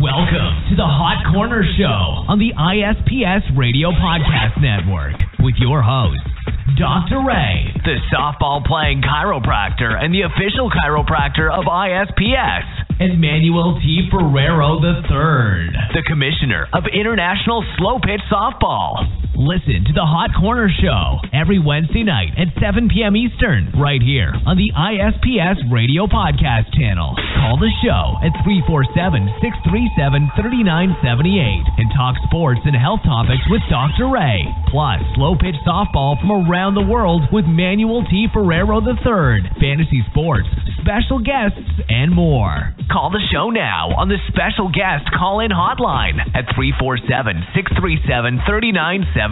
Welcome to the Hot Corner Show on the ISPS Radio Podcast Network with your host, Dr. Ray, the softball-playing chiropractor and the official chiropractor of ISPS, and Manuel T. Ferrero III, the commissioner of International Slow Pitch Softball. Listen to the Hot Corner Show every Wednesday night at 7 p.m. Eastern, right here on the ISPS Radio Podcast channel. Call the show at 347-637-3978 and talk sports and health topics with Dr. Ray. Plus, slow pitch softball from around the world with Manuel T. Ferrero III, fantasy sports, special guests, and more. Call the show now on the special guest call-in hotline at 347-637-3978.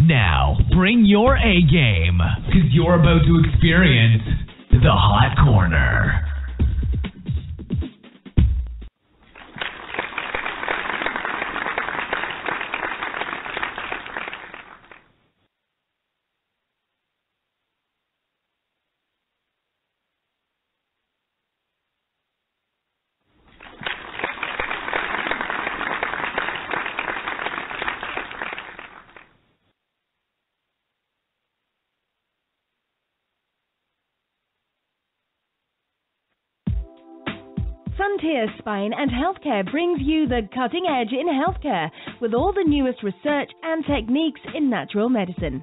Now, bring your A game, because you're about to experience the Hot Corner. Frontier Spine and Healthcare brings you the cutting edge in healthcare with all the newest research and techniques in natural medicine.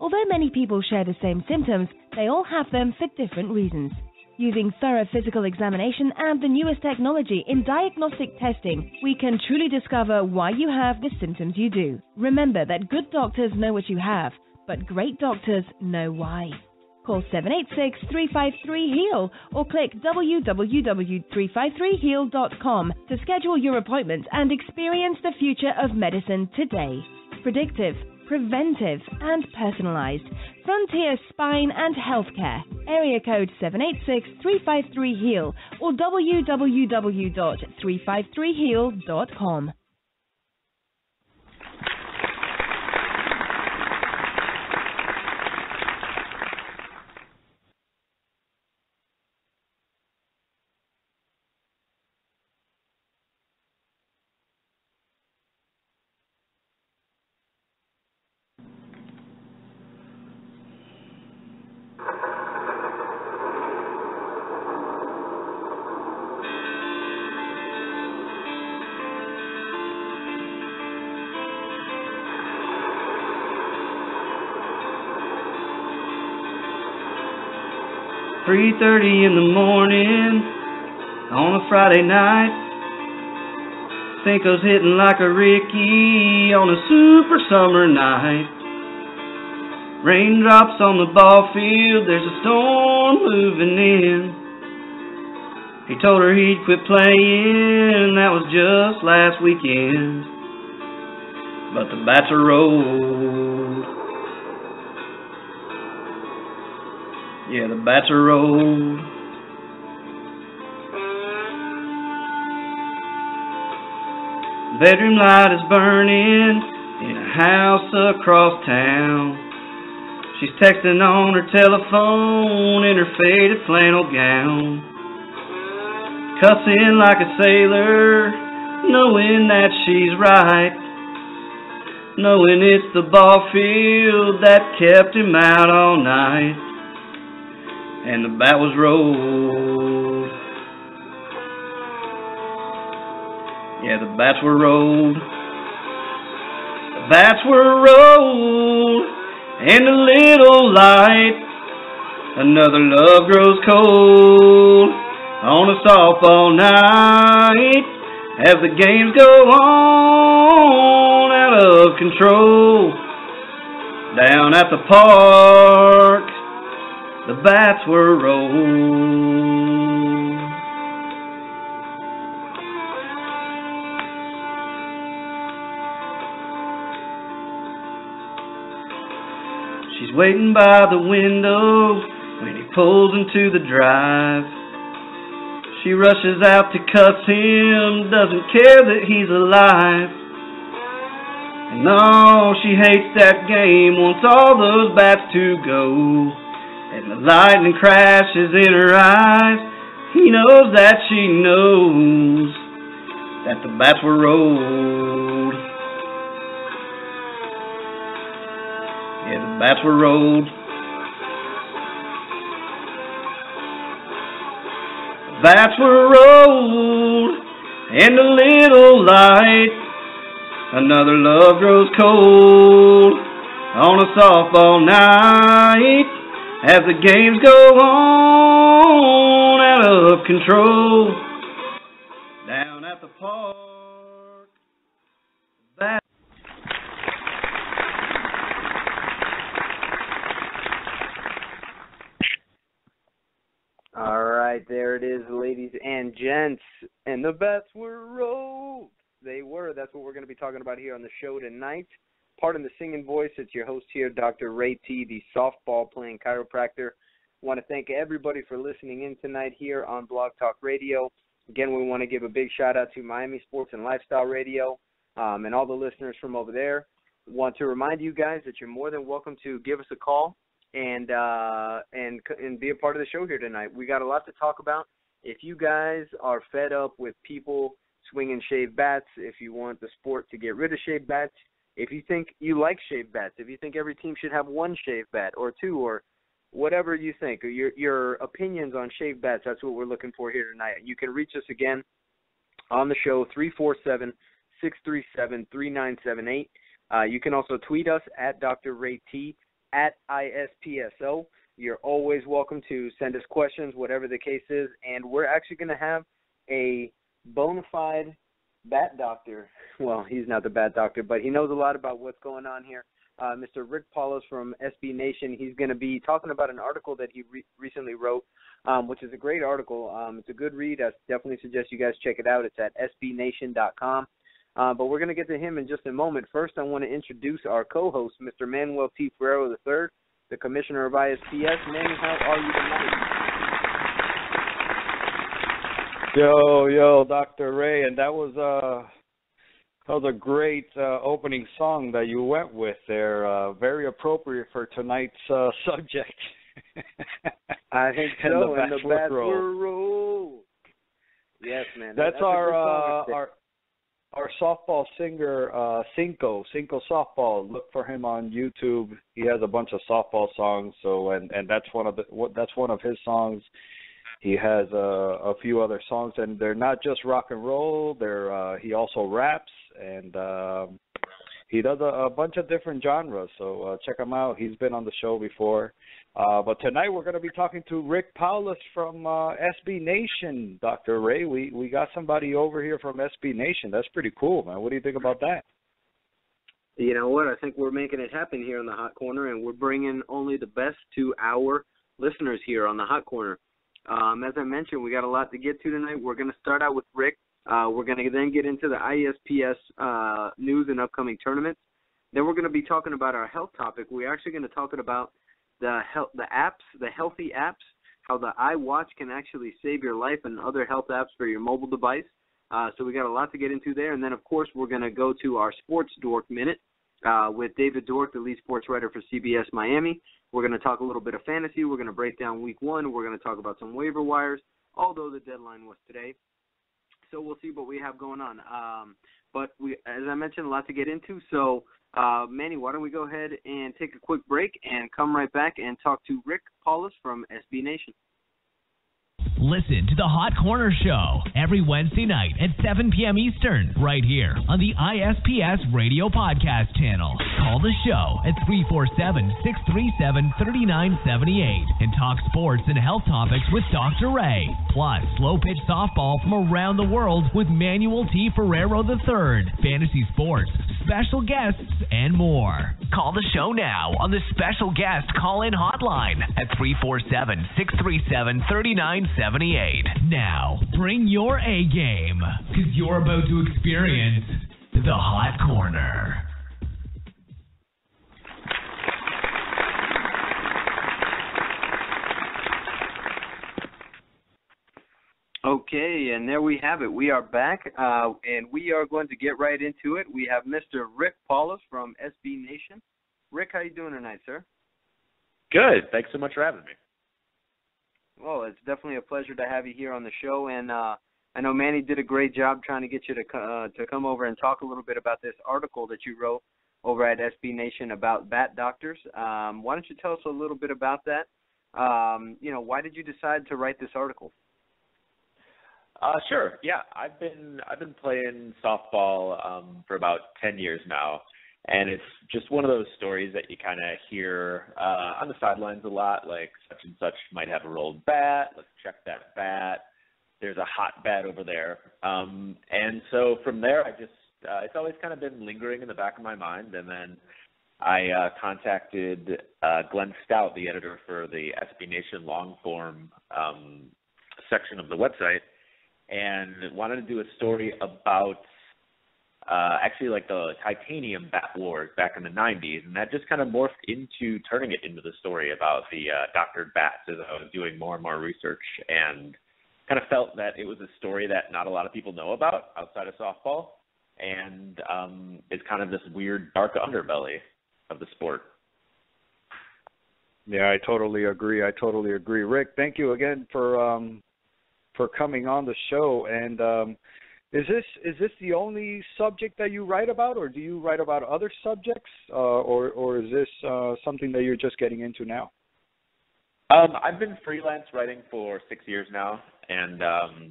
Although many people share the same symptoms, they all have them for different reasons. Using thorough physical examination and the newest technology in diagnostic testing, we can truly discover why you have the symptoms you do. Remember that good doctors know what you have, but great doctors know why. Call 786-353-HEAL or click www.353heal.com to schedule your appointment and experience the future of medicine today. Predictive, preventive, and personalized. Frontier Spine and Healthcare. Area code 786-353-HEAL or www.353heal.com. "3:30 in the morning on a Friday night. Cinco's hitting like a Ricky on a super summer night. Raindrops on the ball field, there's a storm moving in. He told her he'd quit playing, that was just last weekend. But the bats are rolled. Yeah, the bats are rolled. Bedroom light is burning in a house across town. She's texting on her telephone in her faded flannel gown. Cussing like a sailor, knowing that she's right. Knowing it's the ball field that kept him out all night. And the bat was rolled. Yeah, the bats were rolled. The bats were rolled. And a little light. Another love grows cold on a softball night. As the games go on out of control. Down at the park, the bats were rolled. She's waiting by the window when he pulls into the drive. She rushes out to cuss him, doesn't care that he's alive. And no, she hates that game, wants all those bats to go. And the lightning crashes in her eyes, He knows that she knows that the bats were rolled. Yeah, the bats were rolled. The bats were rolled in a little light. Another love grows cold on a softball night. As the games go on out of control, down at the park. All right, there it is, ladies and gents. And the bats were rolled. They were. That's what we're going to be talking about here on the show tonight. Pardon the singing voice. It's your host here, Dr. Ray T., the softball-playing chiropractor. I want to thank everybody for listening in tonight here on Blog Talk Radio. Again, we want to give a big shout-out to Miami Sports and Lifestyle Radio and all the listeners from over there. Want to remind you guys that you're more than welcome to give us a call and be a part of the show here tonight. We got a lot to talk about. If you guys are fed up with people swinging shaved bats, if you want the sport to get rid of shaved bats, if you think you like shaved bats, if you think every team should have one shaved bat or two or whatever you think, or your opinions on shaved bats, that's what we're looking for here tonight. You can reach us again on the show, 347-637-3978. You can also tweet us at Dr. Ray T, at ISPSO. You're always welcome to send us questions, whatever the case is, and we're actually going to have a bona fide bat doctor. Well, he's not the bat doctor, but he knows a lot about what's going on here. Mr. Rick Paulus from SB Nation. He's going to be talking about an article that he recently wrote, which is a great article. It's a good read. I definitely suggest you guys check it out. It's at sbnation.com. But we're going to get to him in just a moment. First, I want to introduce our co-host, Mr. Manuel T. Ferrero III, the commissioner of ISPS. Manny, how are you tonight? Yo, Dr. Ray, and that was a great opening song that you went with there. Very appropriate for tonight's subject. I think so. And the bats were rolled. Yes, man. That's our softball singer, Cinco Softball. Look for him on YouTube. He has a bunch of softball songs. So and that's one of his songs. He has a few other songs, and they're not just rock and roll. He also raps, and he does a bunch of different genres. So check him out. He's been on the show before. But tonight we're going to be talking to Rick Paulus from SB Nation, Dr. Ray. We got somebody over here from SB Nation. That's pretty cool, man. What do you think about that? You know what? I think we're making it happen here in the Hot Corner, and we're bringing only the best to our listeners here on the Hot Corner. As I mentioned, we got a lot to get to tonight. We're going to start out with Rick. We're going to then get into the ISPS news and upcoming tournaments. Then we're going to be talking about our health topic. We're actually going to talk about the healthy apps, how the iWatch can actually save your life, and other health apps for your mobile device. So we got a lot to get into there. And then, of course, we're going to go to our Sports Dork Minute with David Dork, the lead sports writer for CBS Miami. We're going to talk a little bit of fantasy. We're going to break down week one. We're going to talk about some waiver wires, although the deadline was today. So we'll see what we have going on. But as I mentioned, a lot to get into. So, Manny, why don't we go ahead and take a quick break and come right back and talk to Rick Paulus from SB Nation. Listen to the Hot Corner Show every Wednesday night at 7 p.m. Eastern, right here on the ISPS Radio Podcast channel. Call the show at 347-637-3978 and talk sports and health topics with Dr. Ray. Plus, slow-pitch softball from around the world with Manuel T. Ferrero III, fantasy sports, special guests, and more. Call the show now on the special guest call-in hotline at 347-637-3978. Now, bring your A game, because you're about to experience the Hot Corner. Okay, and there we have it. We are back, and we are going to get right into it. We have Mr. Rick Paulus from SB Nation. Rick, how you doing tonight, sir? Good. Thanks so much for having me. Well, it's definitely a pleasure to have you here on the show, and I know Manny did a great job trying to get you to come over and talk a little bit about this article that you wrote over at SB Nation about bat doctors. Why don't you tell us a little bit about that? Why did you decide to write this article? Sure. Yeah, I've been playing softball for about 10 years now, and it's just one of those stories that you kind of hear on the sidelines a lot, like such and such might have a rolled bat. Let's check that bat. There's a hot bat over there. And so from there, I just it's always kind of been lingering in the back of my mind, and then I contacted Glenn Stout, the editor for the SB Nation long form section of the website, and wanted to do a story about actually like the titanium bat wars back in the 90s, and that just kind of morphed into turning it into the story about the doctored bats as I was doing more and more research, and kind of felt that it was a story that not a lot of people know about outside of softball, and it's kind of this weird dark underbelly of the sport. Yeah, I totally agree. Rick, thank you again for coming on the show. And is this the only subject that you write about, or do you write about other subjects, or is this something that you're just getting into now? I've been freelance writing for 6 years now, and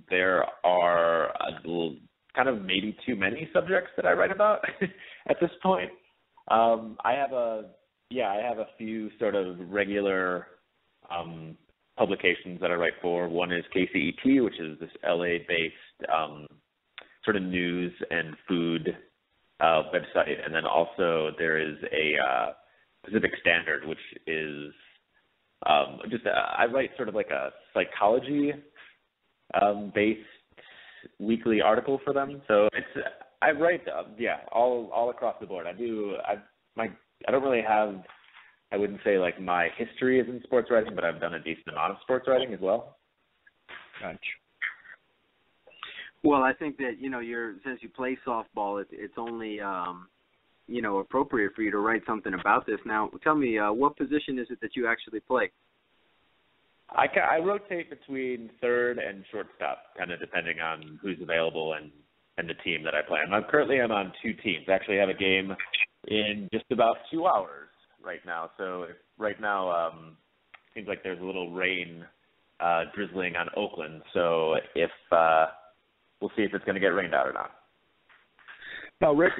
there are kind of maybe too many subjects that I write about at this point. I have a few sort of regular publications that I write for. One is KCET, which is this LA-based sort of news and food website, and then also there is a Pacific Standard, which is I write sort of like a psychology based weekly article for them. So I write all across the board. I don't really have, I wouldn't say like my history is in sports writing, but I've done a decent amount of sports writing as well. Gotcha. Well, I think that since you play softball, it's only appropriate for you to write something about this. Now, tell me, what position is it that you actually play? I rotate between third and shortstop, kind of depending on who's available and the team that I play. I'm on 2 teams. I actually have a game in just about 2 hours right now. So right now, seems like there's a little rain drizzling on Oakland. So if we'll see if it's going to get rained out or not. Now, Rick,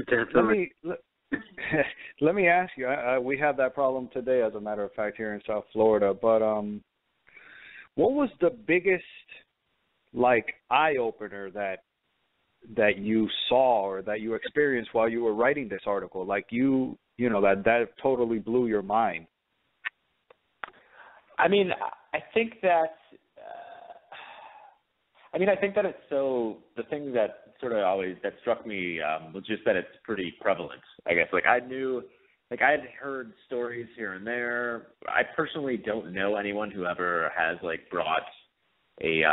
let me ask you. We have that problem today, as a matter of fact, here in South Florida. But what was the biggest eye opener that you saw or that you experienced while you were writing this article? That totally blew your mind. I mean, I think that it's so, the thing that sort of always, that struck me was just that it's pretty prevalent, I guess. I had heard stories here and there. I personally don't know anyone who ever has brought a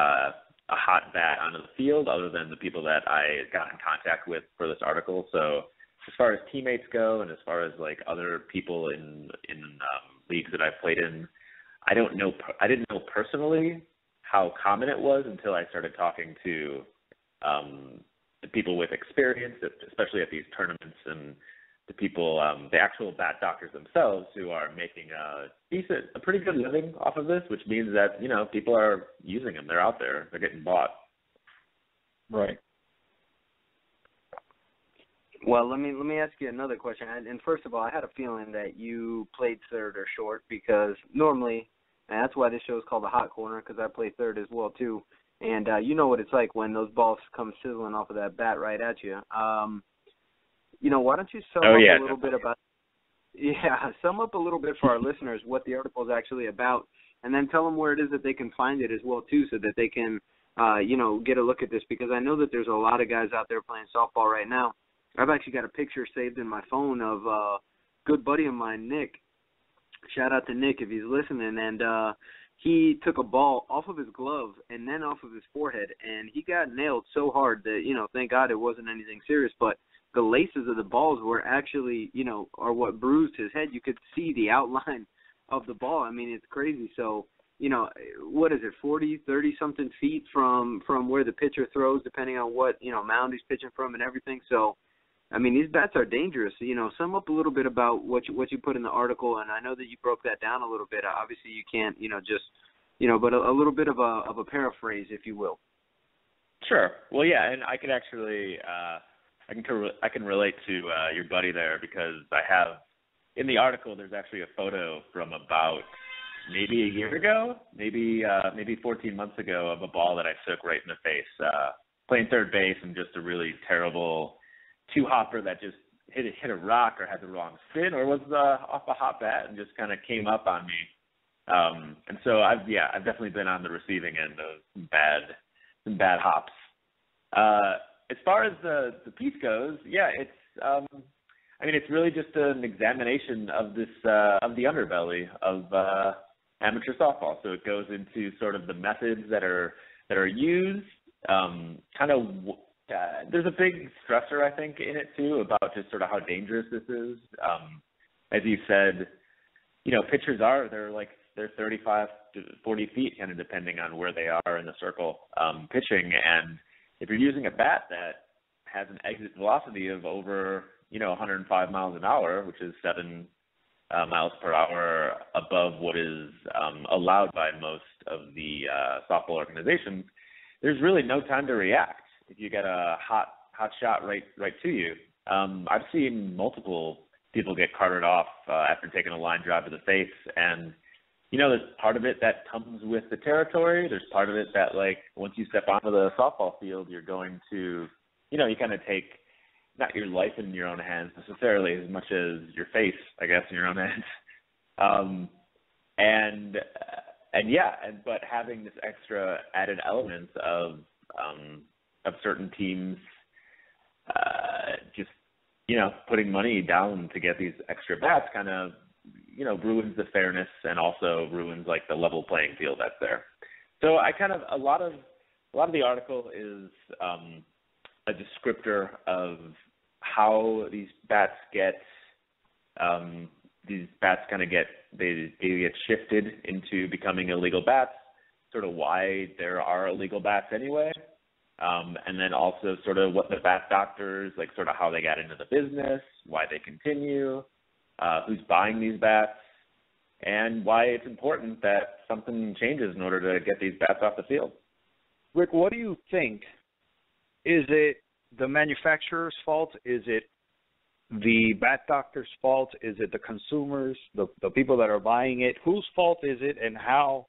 hot bat onto the field other than the people that I got in contact with for this article. So as far as teammates go and as far as other people in leagues that I've played in, I didn't know personally how common it was until I started talking to the people with experience, especially at these tournaments, and the people, the actual bat doctors themselves, who are making a pretty good living off of this, which means that people are using them. They're out there. They're getting bought. Right. Well, let me ask you another question. And first of all, I had a feeling that you played third or short, because normally, and that's why this show is called the Hot Corner, because I play third as well too. And you know what it's like when those balls come sizzling off of that bat right at you. Why don't you sum up a little bit about? Yeah, sum up a little bit for our listeners what the article is actually about, and then tell them where it is that they can find it as well too, so that they can, get a look at this, because I know that there's a lot of guys out there playing softball right now. I've actually got a picture saved in my phone of a good buddy of mine, Nick. Shout out to Nick if he's listening. And he took a ball off of his glove and then off of his forehead, and he got nailed so hard that, thank God it wasn't anything serious, but the laces of the balls were actually, are what bruised his head. You could see the outline of the ball. I mean, it's crazy. So, what is it, 40, 30-something feet from where the pitcher throws, depending on what, mound he's pitching from and everything. So, I mean, these bats are dangerous. Sum up a little bit about what you put in the article, and I know that you broke that down a little bit. Obviously, you can't, but a little bit of a paraphrase, if you will. Sure. Well, yeah, and I could actually, I can relate to your buddy there, because I have, in the article, there's actually a photo from about maybe a year ago, maybe 14 months ago, of a ball that I took right in the face, playing third base, and just a really terrible two-hopper that just hit a rock or had the wrong spin, or was off a hot bat and just kind of came up on me. And so I've definitely been on the receiving end of some bad hops. As far as the piece goes, it's really just an examination of this of the underbelly of amateur softball. So it goes into sort of the methods that are used. There's a big stressor, I think, in it too, about just sort of how dangerous this is. As you said, pitchers they're 35 to 40 feet, kind of depending on where they are in the circle, pitching. And if you're using a bat that has an exit velocity of over 105 miles an hour, which is 7 miles per hour above what is allowed by most of the softball organizations, there's really no time to react if you get a hot shot right to you. I've seen multiple people get carted off after taking a line drive to the face, and there's part of it that comes with the territory. There's part of it that, like, once you step onto the softball field, you're going to, you kind of take not your life in your own hands necessarily, as much as your face, I guess, in your own hands. But having this extra added element of certain teams just, putting money down to get these extra bats kind of, ruins the fairness, and also ruins, like, the level playing field that's there. So a lot of the article is a descriptor of how these bats get shifted into becoming illegal bats, sort of why there are illegal bats anyway, and then also sort of what the bat doctors, like, sort of how they got into the business, why they continue, who's buying these bats, and why it's important that something changes in order to get these bats off the field. Rick, what do you think? Is it the manufacturer's fault? Is it the bat doctor's fault? Is it the consumers, the people that are buying it? Whose fault is it, and how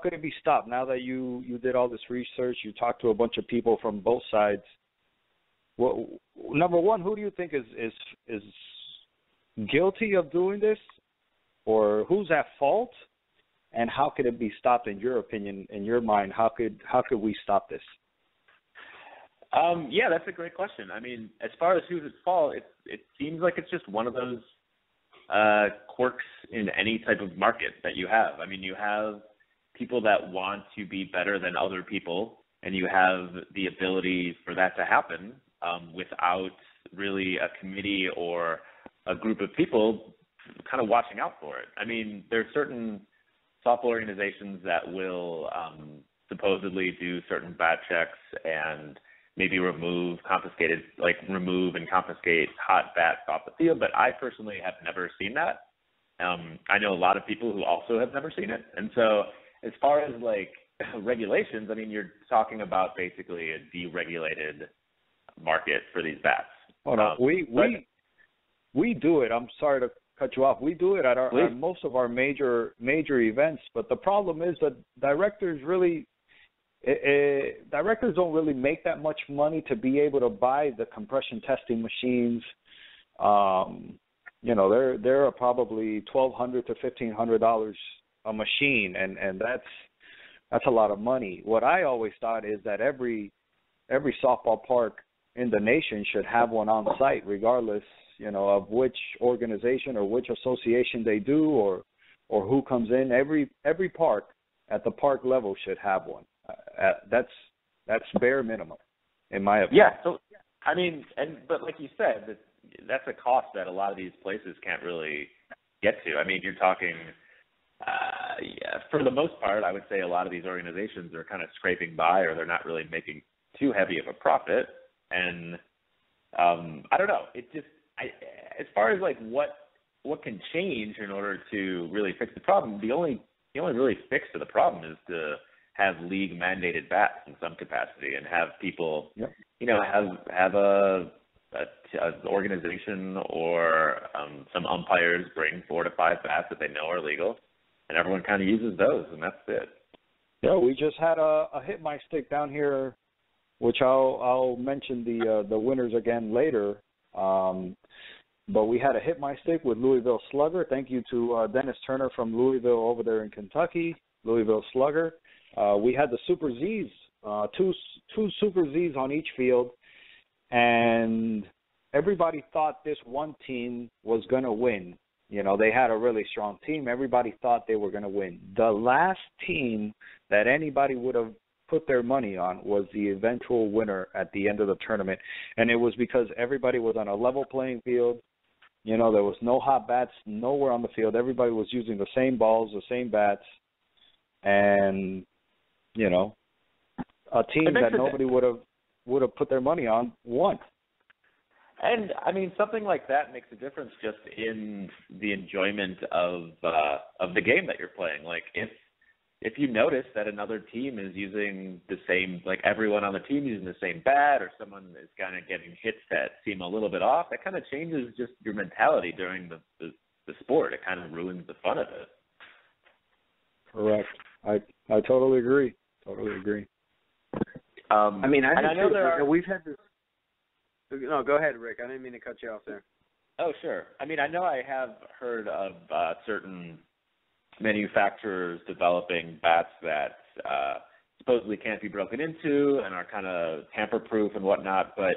could it be stopped? Now that you did all this research, you talked to a bunch of people from both sides. Well, number one, who do you think is guilty of doing this, or who's at fault, and how could it be stopped in your opinion, in your mind? How could we stop this? That's a great question. I mean, as far as who's at fault, it seems like it's just one of those quirks in any type of market that you have. I mean, you have people that want to be better than other people, and you have the ability for that to happen without really a committee or a group of people kind of watching out for it. I mean, there are certain softball organizations that will supposedly do certain bat checks and maybe remove and confiscate hot bats off the field, but I personally have never seen that. I know a lot of people who also have never seen it. And so as far as, like, regulations, I mean, you're talking about basically a deregulated market for these bats. Hold on. We do it. I'm sorry to cut you off. We do it at most of our major events, but the problem is that directors don't really make that much money to be able to buy the compression testing machines. They're probably $1,200 to $1,500 a machine, and that's a lot of money. What I always thought is that every softball park in the nation should have one on site, regardless, of which organization or which association they do or who comes in. Every park at the park level should have one. That's bare minimum, in my opinion. Yeah. So I mean, but like you said, that's a cost that a lot of these places can't really get to. I mean, you're talking Yeah, for the most part, I would say a lot of these organizations are kind of scraping by, or they're not really making too heavy of a profit. And I don't know. It just, as far as like what can change in order to really fix the problem, the only really fix to the problem is to have league mandated bats in some capacity, and have people, have a organization or some umpires bring 4 to 5 bats that they know are legal, and everyone kind of uses those, and that's it. Yeah, we just had a Hit My Stick down here, which I'll mention the winners again later. But we had a Hit My Stick with Louisville Slugger. Thank you to Dennis Turner from Louisville over there in Kentucky, Louisville Slugger. We had the Super Z's, two Super Z's on each field, and everybody thought this one team was going to win. You know, they had a really strong team. Everybody thought they were going to win. The last team that anybody would have put their money on was the eventual winner at the end of the tournament, and it was because everybody was on a level playing field. You know, there was no hot bats nowhere on the field. Everybody was using the same balls, the same bats, and, you know, a team that nobody would have put their money on won. And I mean, something like that makes a difference just in the enjoyment of the game that you're playing. Like if you notice that another team is using the same, like everyone on the team using the same bat, or someone is kind of getting hits that seem a little bit off, that kind of changes just your mentality during the sport. It kind of ruins the fun of it. Correct. I totally agree. Totally agree. I mean, I know we've had this. No, go ahead, Rick. I didn't mean to cut you off there. Oh, sure. I mean, I know I have heard of certain manufacturers developing bats that supposedly can't be broken into and are kind of tamper-proof and whatnot. But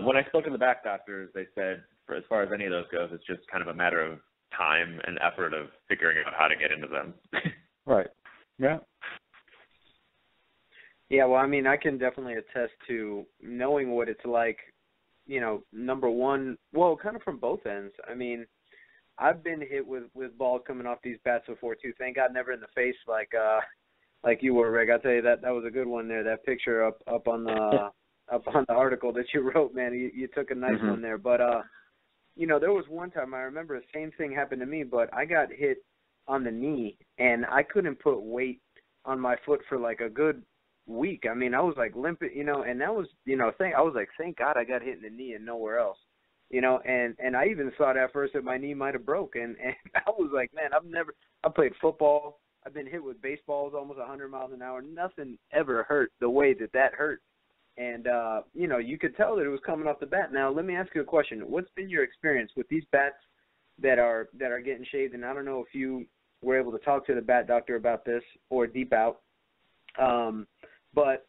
when I spoke to the bat doctors, they said, as far as any of those goes, it's just kind of a matter of time and effort of figuring out how to get into them. Right. Yeah. Yeah, well, I mean, I can definitely attest to knowing what it's like, you know, number one, well, kind of from both ends. I mean, I've been hit with balls coming off these bats before, too. Thank God never in the face like you were, Rick. I'll tell you, that was a good one there, that picture up on the article that you wrote, man. You took a nice one there. But, you know, there was one time, I remember the same thing happened to me, but I got hit on the knee, and I couldn't put weight on my foot for like a good week. I mean, I was like limping, you know, and that was, you know, I was like, thank God I got hit in the knee and nowhere else, you know, and I even thought at first that my knee might have broke, and I was like, man, I played football, I've been hit with baseballs almost 100 miles an hour, nothing ever hurt the way that hurt, and you know, you could tell that it was coming off the bat. Now, let me ask you a question. What's been your experience with these bats that are getting shaved? And I don't know if you were able to talk to the bat doctor about this or Deep Out, but,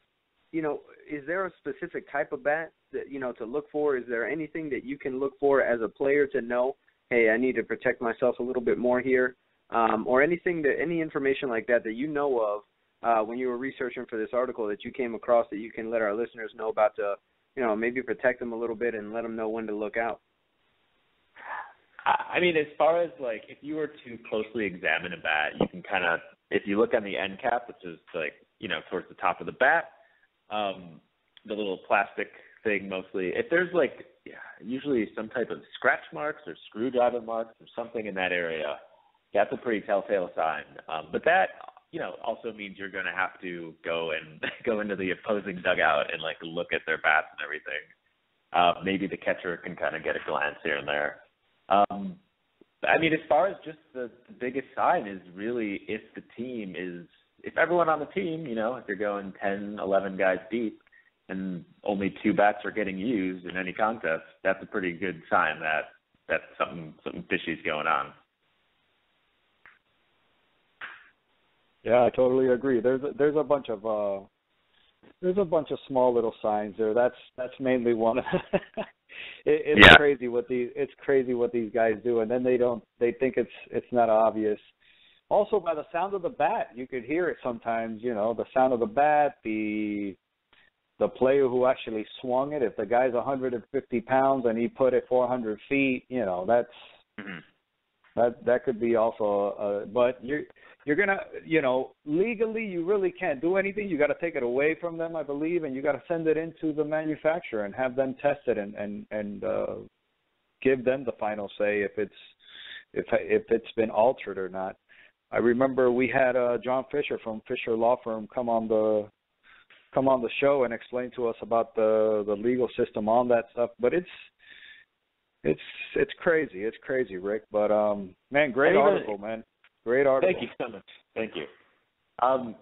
you know, is there a specific type of bat that, you know, to look for? Is there anything that you can look for as a player to know, hey, I need to protect myself a little bit more here, or any information like that you know of when you were researching for this article that you came across that you can let our listeners know about to, you know, maybe protect them a little bit and let them know when to look out? I mean, as far as, like, if you were to closely examine a bat, you can kind of, if you look on the end cap, which is, like, you know, towards the top of the bat, the little plastic thing mostly, if there's, like, usually some type of scratch marks or screwdriver marks or something in that area, that's a pretty telltale sign. But that, you know, also means you're going to have to go into the opposing dugout and, like, look at their bats and everything. Maybe the catcher can kind of get a glance here and there. I mean, as far as just the biggest sign is really if everyone on the team, you know, if you're going 10, 11 guys deep and only 2 bats are getting used in any contest, that's a pretty good sign that something fishy's going on. Yeah, I totally agree. There's a bunch of small little signs there. That's mainly one of It's crazy what these guys do, and then they think it's not obvious. Also, by the sound of the bat, you could hear it sometimes. You know, the sound of the bat, the player who actually swung it. If the guy's 150 pounds and he put it 400 feet, you know, that's That could be also, but you're gonna, legally you really can't do anything. You got to take it away from them, I believe, and you got to send it into the manufacturer and have them test it and give them the final say if it's been altered or not. I remember we had John Fisher from Fisher Law Firm come on the show and explain to us about the legal system on that stuff. But it's crazy. It's crazy, Rick. But man, great article, man. Great article. Thank you so much. Thank you. I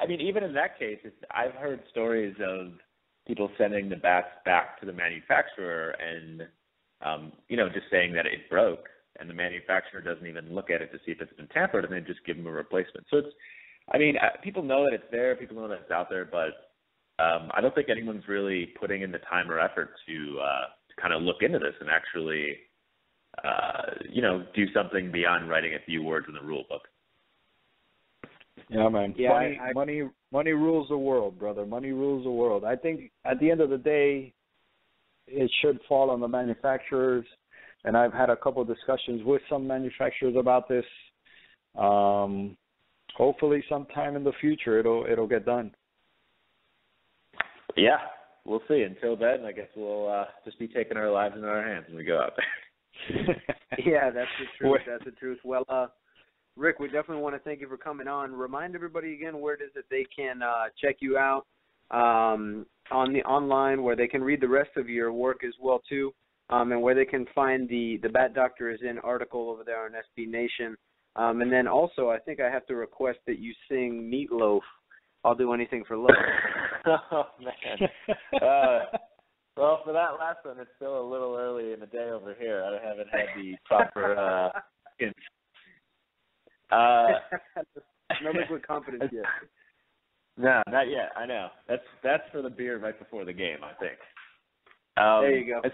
mean, even in that case, I've heard stories of people sending the bats back to the manufacturer and just saying that it broke, and the manufacturer doesn't even look at it to see if it's been tampered, and they just give them a replacement. So people know that it's there, people know that it's out there, but I don't think anyone's really putting in the time or effort to kind of look into this and actually, do something beyond writing a few words in the rule book. Yeah, man. Yeah, money rules the world, brother. Money rules the world. I think at the end of the day, it should fall on the manufacturers. And I've had a couple of discussions with some manufacturers about this. Hopefully, sometime in the future, it'll get done. Yeah, we'll see. Until then, I guess we'll just be taking our lives in our hands when we go out there. Yeah, that's the truth. That's the truth. Well, Rick, we definitely want to thank you for coming on. Remind everybody again where it is that they can check you out on the online, where they can read the rest of your work as well too, and where they can find the Bat Doctor is In article over there on SB Nation. And then also, I think I have to request that you sing Meatloaf. I'll do anything for love. Oh, man. Well, for that last one, it's still a little early in the day over here. I haven't had the proper hints. No liquid confidence yet. No, not yet. I know. That's for the beer right before the game, I think. There you go. As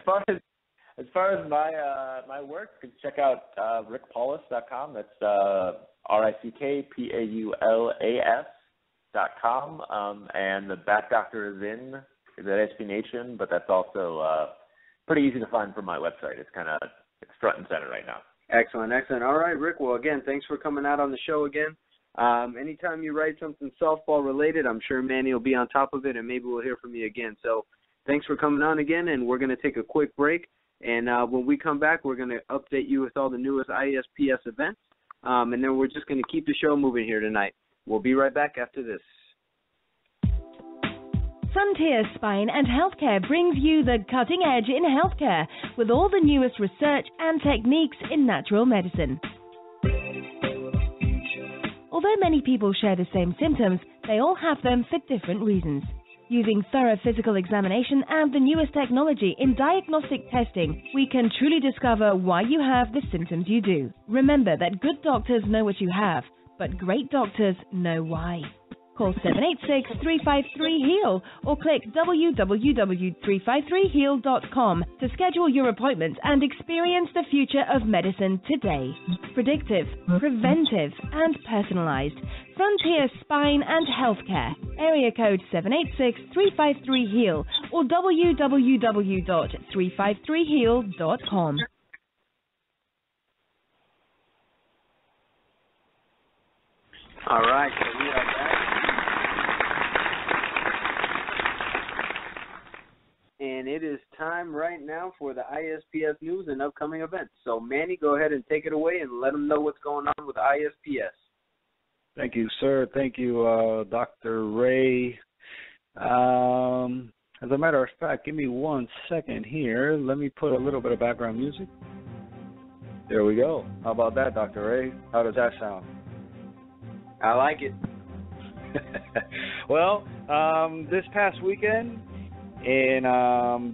far as my work, you can check out rickpaulos.com. That's RickPaulas.com. And the Bat Doctor is In at SB Nation, but that's also pretty easy to find from my website. It's front and center right now. Excellent. All right, Rick. Well, again, thanks for coming out on the show again. Anytime you write something softball related, I'm sure Manny will be on top of it, and maybe we'll hear from you again. So thanks for coming on again, and we're going to take a quick break. And when we come back, we're going to update you with all the newest ISPS events, and then we're just going to keep the show moving here tonight. We'll be right back after this. Frontier Spine and Healthcare brings you the cutting edge in healthcare with all the newest research and techniques in natural medicine. Although many people share the same symptoms, they all have them for different reasons. Using thorough physical examination and the newest technology in diagnostic testing, we can truly discover why you have the symptoms you do. Remember that good doctors know what you have, but great doctors know why. Call 786-353-HEAL or click www.353heal.com to schedule your appointment and experience the future of medicine today. Predictive, preventive, and personalized. Frontier Spine and Healthcare. Area code 786-353-HEAL or www.353heal.com. All right, so we are back. And it is time right now for the ISPS news and upcoming events. So, Manny, go ahead and take it away and let them know what's going on with ISPS. Thank you, sir. Thank you, Dr. Ray. As a matter of fact, give me 1 second here. Let me put a little bit of background music. There we go. How about that, Dr. Ray? How does that sound? I like it. Well, this past weekend in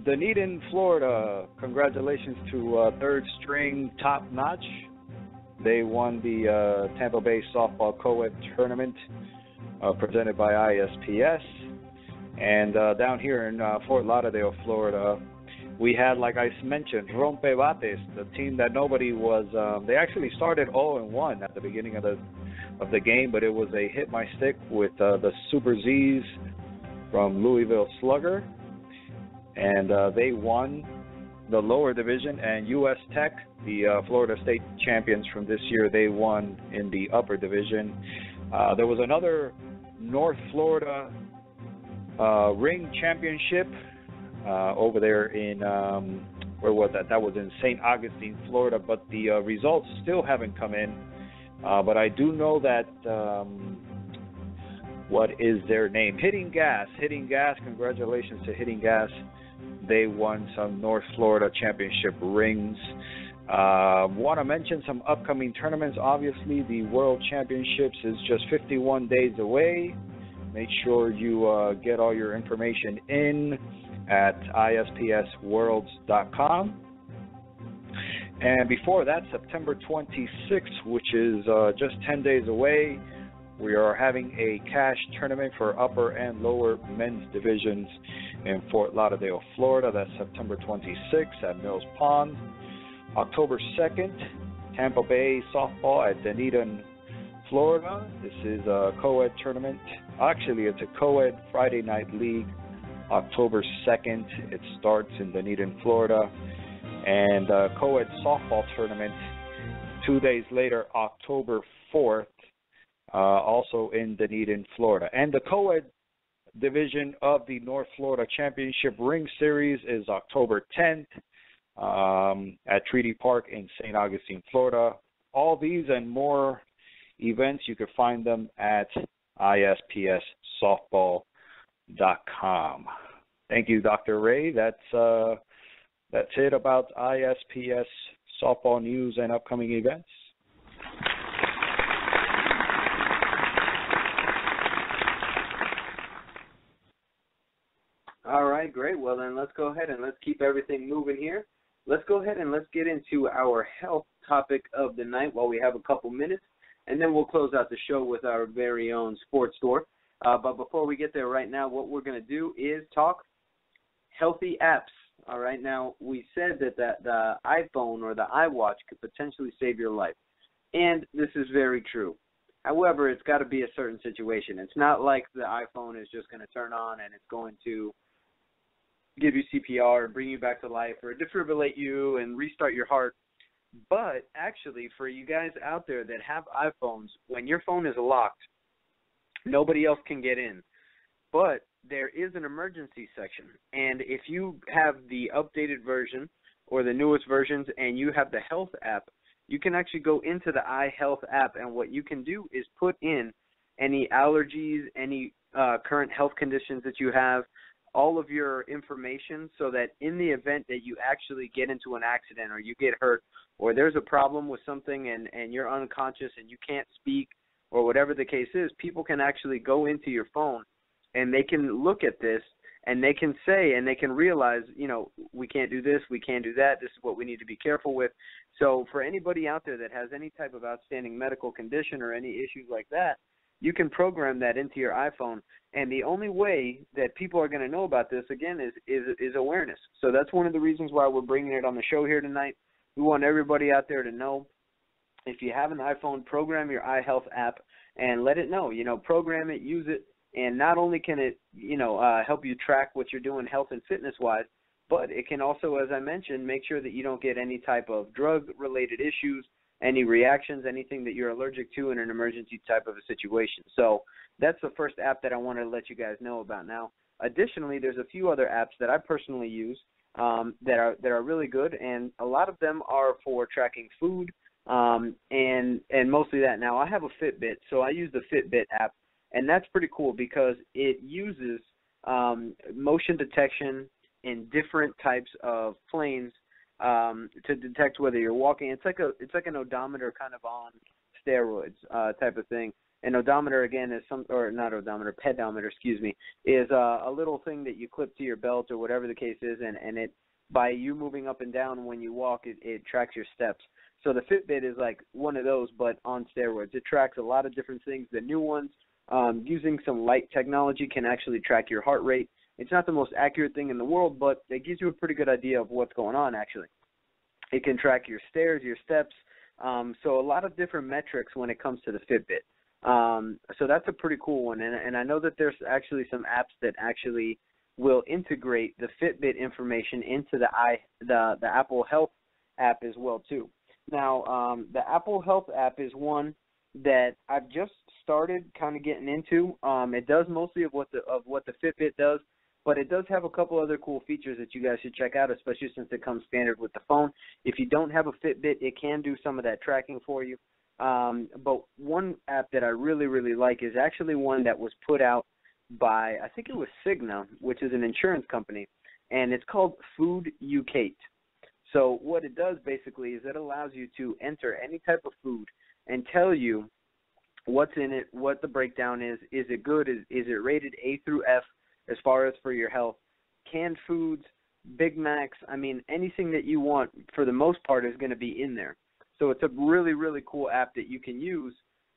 Dunedin, Florida, congratulations to third string Top Notch. They won the Tampa Bay Softball Co-Ed Tournament presented by ISPS. And down here in Fort Lauderdale, Florida, we had, like I mentioned, Rompebates, the team that nobody was. They actually started 0-1 at the beginning of the game, but it was a hit my stick with the Super Z's from Louisville Slugger, and they won the lower division, and U.S. Tech, the Florida State champions from this year, they won in the upper division. There was another North Florida ring championship over there in, where was that? That was in St. Augustine, Florida, but the results still haven't come in. But I do know that, what is their name? Hitting Gas, congratulations to Hitting Gas. They won some North Florida championship rings. Want to mention some upcoming tournaments. Obviously, the World Championships is just 51 days away. Make sure you get all your information in at ispsworlds.com. And before that, September 26th, which is just 10 days away, we are having a cash tournament for upper and lower men's divisions in Fort Lauderdale, Florida. That's September 26th at Mills Pond. October 2nd, Tampa Bay softball at Dunedin, Florida. This is a co-ed tournament. Actually, it's a co-ed Friday night league. October 2nd, it starts in Dunedin, Florida. And co-ed softball tournament 2 days later, October 4th, also in Dunedin, Florida. And the co-ed division of the North Florida Championship Ring Series is October 10th at Treaty Park in St. Augustine, Florida. All these and more events, you can find them at ispssoftball.com. Thank you, Dr. Ray. That's it about ISPS softball news and upcoming events. All right, great. Well, then let's go ahead and let's keep everything moving here. Let's go ahead and let's get into our health topic of the night while we have a couple minutes, and then we'll close out the show with our very own sports store. But before we get there right now, what we're going to do is talk healthy apps. All right, now we said that the iPhone or the iWatch could potentially save your life, and this is very true. However, it's got to be a certain situation. It's not like the iPhone is just going to turn on and it's going to give you CPR and bring you back to life or defibrillate you and restart your heart. But actually, for you guys out there that have iPhones, when your phone is locked, nobody else can get in. But there is an emergency section. And if you have the updated version or the newest versions and you have the Health app, you can actually go into the iHealth app, and what you can do is put in any allergies, any current health conditions that you have, all of your information, so that in the event that you actually get into an accident or you get hurt or there's a problem with something and you're unconscious and you can't speak or whatever the case is, people can actually go into your phone and they can look at this and they can say and they can realize, you know, we can't do this, we can't do that, this is what we need to be careful with. So for anybody out there that has any type of outstanding medical condition or any issues like that, you can program that into your iPhone. And the only way that people are going to know about this, again, is awareness. So that's one of the reasons why we're bringing it on the show here tonight. We want everybody out there to know, if you have an iPhone, program your iHealth app and let it know. You know, program it, use it, and not only can it, you know, help you track what you're doing health and fitness-wise, but it can also, as I mentioned, make sure that you don't get any type of drug-related issues, any reactions, anything that you're allergic to in an emergency type of a situation. So that's the first app that I wanted to let you guys know about. Now, additionally, there's a few other apps that I personally use that are really good, and a lot of them are for tracking food and mostly that. Now, I have a Fitbit, so I use the Fitbit app, and that's pretty cool because it uses motion detection in different types of planes to detect whether you're walking. It's like an odometer kind of on steroids type of thing. An odometer, again, is pedometer, is a little thing that you clip to your belt or whatever the case is, and it, by you moving up and down when you walk, it tracks your steps. So the Fitbit is like one of those, but on steroids. It tracks a lot of different things. The new ones, using some light technology, can actually track your heart rate. It's not the most accurate thing in the world, but it gives you a pretty good idea of what's going on, actually. It can track your stairs, your steps, so a lot of different metrics when it comes to the Fitbit. So that's a pretty cool one, and I know that there's actually some apps that actually will integrate the Fitbit information into the Apple Health app as well too. Now, the Apple Health app is one that I've just started kind of getting into. It does mostly of what the Fitbit does, but it does have a couple other cool features that you guys should check out, especially since it comes standard with the phone. If you don't have a Fitbit, it can do some of that tracking for you. But one app that I really, really like is actually one that was put out by, I think it was Cigna, which is an insurance company, and it's called Food Ucate. So what it does basically is it allows you to enter any type of food and tell you what's in it, what the breakdown is it good, is it rated A through F as far as for your health, canned foods, Big Macs, I mean, anything that you want for the most part is going to be in there. So it's a really, really cool app that you can use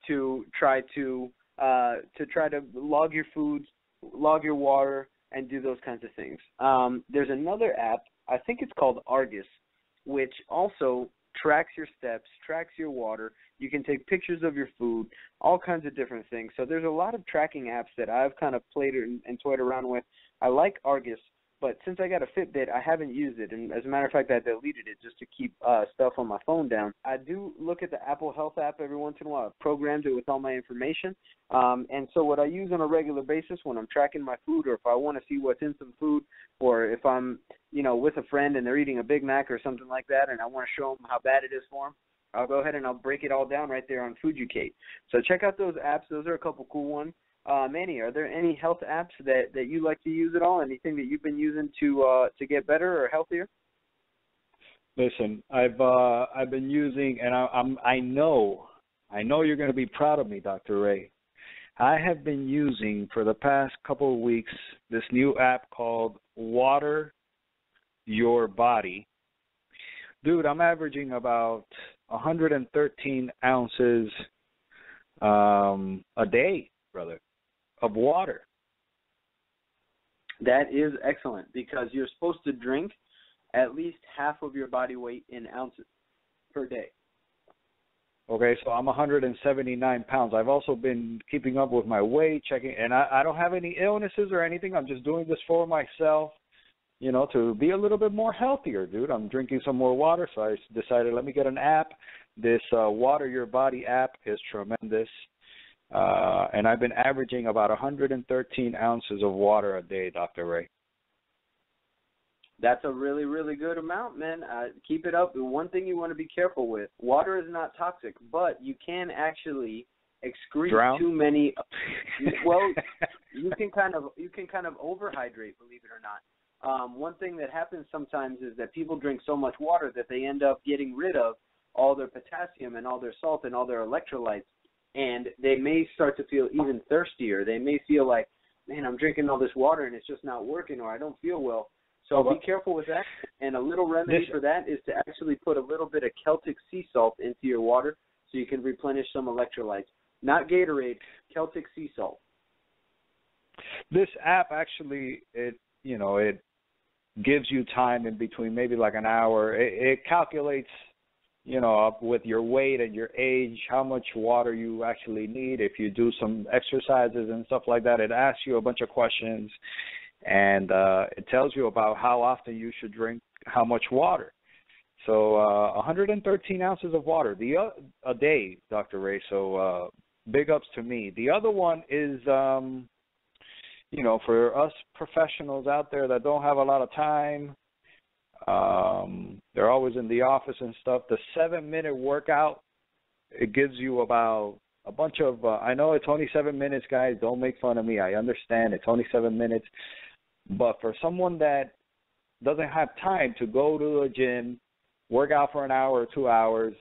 to try to log your foods, log your water, and do those kinds of things. There's another app, I think it's called Argus, which also tracks your steps, tracks your water. You can take pictures of your food, all kinds of different things. So there's a lot of tracking apps that I've kind of played and toyed around with. I like Argus, but since I got a Fitbit, I haven't used it. And as a matter of fact, I deleted it just to keep stuff on my phone down. I do look at the Apple Health app every once in a while. I've programmed it with all my information. And so what I use on a regular basis when I'm tracking my food, or if I want to see what's in some food, or if I'm, with a friend and they're eating a Big Mac or something like that, and I want to show them how bad it is for them, I'll go ahead and I'll break it all down right there on Food Ucate. So check out those apps. Those are a couple cool ones. Manny, are there any health apps that you like to use at all? Anything that you've been using to get better or healthier? Listen, I've been using, and I know you're going to be proud of me, Dr. Ray. I have been using for the past couple of weeks this new app called Water Your Body. Dude, I'm averaging about 113 ounces a day, brother, of water. That is excellent, because you're supposed to drink at least half of your body weight in ounces per day. Okay, so I'm 179 pounds. I've also been keeping up with my weight, checking, and I don't have any illnesses or anything. I'm just doing this for myself, to be a little bit more healthier, dude. I'm drinking some more water, so I decided let me get an app. This Water Your Body app is tremendous. And I've been averaging about 113 ounces of water a day, Dr. Ray. That's a really, really good amount, man. Keep it up. The one thing you want to be careful with, water is not toxic, but you can actually excrete too many. Well, you can kind of overhydrate, believe it or not. One thing that happens sometimes is that people drink so much water that they end up getting rid of all their potassium and all their salt and all their electrolytes. And they may start to feel even thirstier. They may feel like, man, I'm drinking all this water and it's just not working, or I don't feel well. So be careful with that. And a little remedy for that is to actually put a little bit of Celtic sea salt into your water so you can replenish some electrolytes. Not Gatorade, Celtic sea salt. This app actually, it gives you time in between, maybe like an hour. It calculates, up with your weight and your age, how much water you actually need. If you do some exercises and stuff like that, it asks you a bunch of questions, and it tells you about how often you should drink how much water. So 113 ounces of water a day, Dr. Ray. So big ups to me. The other one is, for us professionals out there that don't have a lot of time, they're always in the office and stuff. The 7-minute workout, it gives you about a bunch of, I know it's only 7 minutes, guys. Don't make fun of me. I understand it's only 7 minutes. But for someone that doesn't have time to go to a gym, work out for an hour or 2 hours,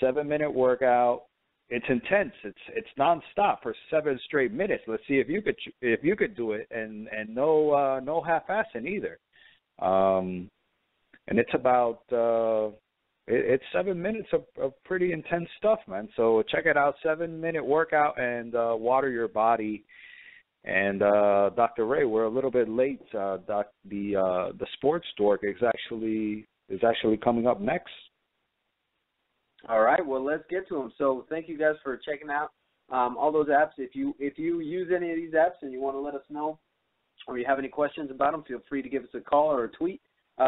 7-minute workout, it's intense. It's nonstop for 7 straight minutes. Let's see if you could do it, and no half-assing either. And it's about it's 7 minutes of pretty intense stuff, man. So check it out, 7-minute workout, and Water Your Body. And Dr. Ray, we're a little bit late. The sports dork is actually coming up next. All right, well, let's get to them. So thank you guys for checking out all those apps. If you use any of these apps and you want to let us know, or you have any questions about them, feel free to give us a call or a tweet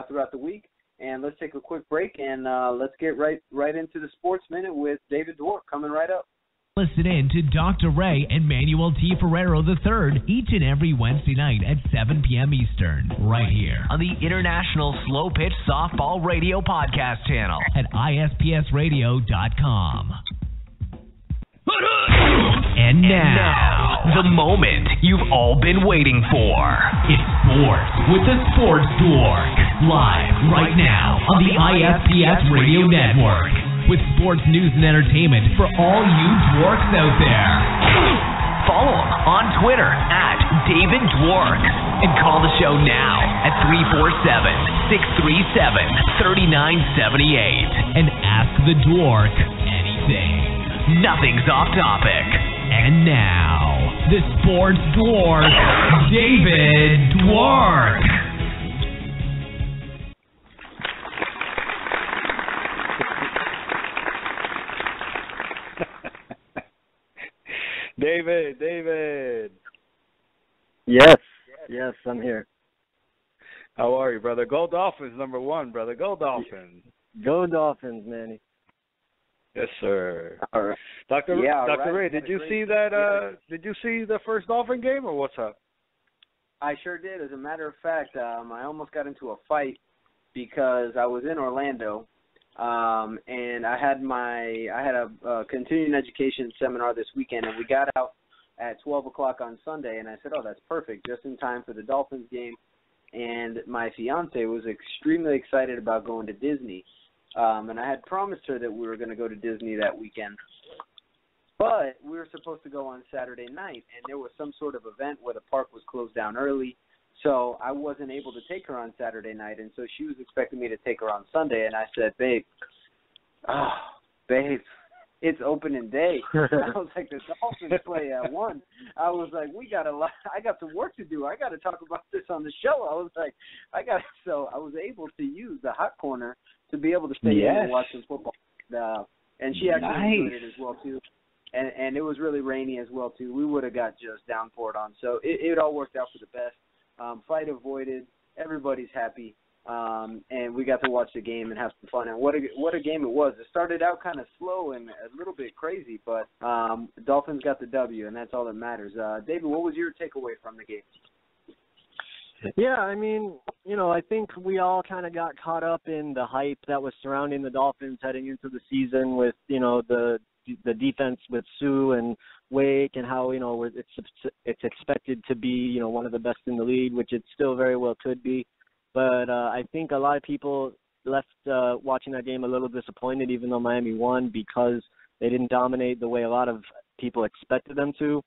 throughout the week. And let's take a quick break, and let's get right into the Sports Minute with David Dwork coming right up. Listen in to Dr. Ray and Manuel T. Ferrero III each and every Wednesday night at 7 p.m. Eastern, right here on the International Slow Pitch Softball Radio Podcast channel at ispsradio.com. And now, the moment you've all been waiting for. It's sports with the Sports Dork, live right now on the ISPS Radio Network, with sports news and entertainment for all you dorks out there. Follow him on Twitter at David Dwork, and call the show now at 347-637-3978 and ask the Dwork anything. Nothing's off topic. And now, the Sports Dork, David Dwork. David. Yes, I'm here. How are you, brother? Go Dolphins, number one, brother. Go Dolphins. Go Dolphins, Manny. Yes, sir. All right. Dr. Right. Ray, did you see that? Did you see the first Dolphin game, or what's up? I sure did. As a matter of fact, I almost got into a fight because I was in Orlando, and I had a continuing education seminar this weekend, and we got out at 12 o'clock on Sunday, and I said, oh, that's perfect, just in time for the Dolphins game. And my fiance was extremely excited about going to Disney. And I had promised her that we were going to go to Disney that weekend. But we were supposed to go on Saturday night, and there was some sort of event where the park was closed down early, so I wasn't able to take her on Saturday night, and so she was expecting me to take her on Sunday, and I said, babe, it's opening day. I was like, the Dolphins play at 1. I was like, I got some work to do. I got to talk about this on the show. I was like, so I was able to use the hot corner to be able to stay in and watch some football. And she actually enjoyed it as well, too. And it was really rainy as well, too. We would have got just downpoured on. So it all worked out for the best. Fight avoided. Everybody's happy. And we got to watch the game and have some fun. And what a game it was. It started out kind of slow and a little bit crazy, but the Dolphins got the W, and that's all that matters. David, what was your takeaway from the game? Yeah, I mean, I think we all kind of got caught up in the hype that was surrounding the Dolphins heading into the season with, the defense with Sue and Wake, and how, it's expected to be, one of the best in the league, which it still very well could be. But I think a lot of people left watching that game a little disappointed, even though Miami won, because they didn't dominate the way a lot of people expected them to.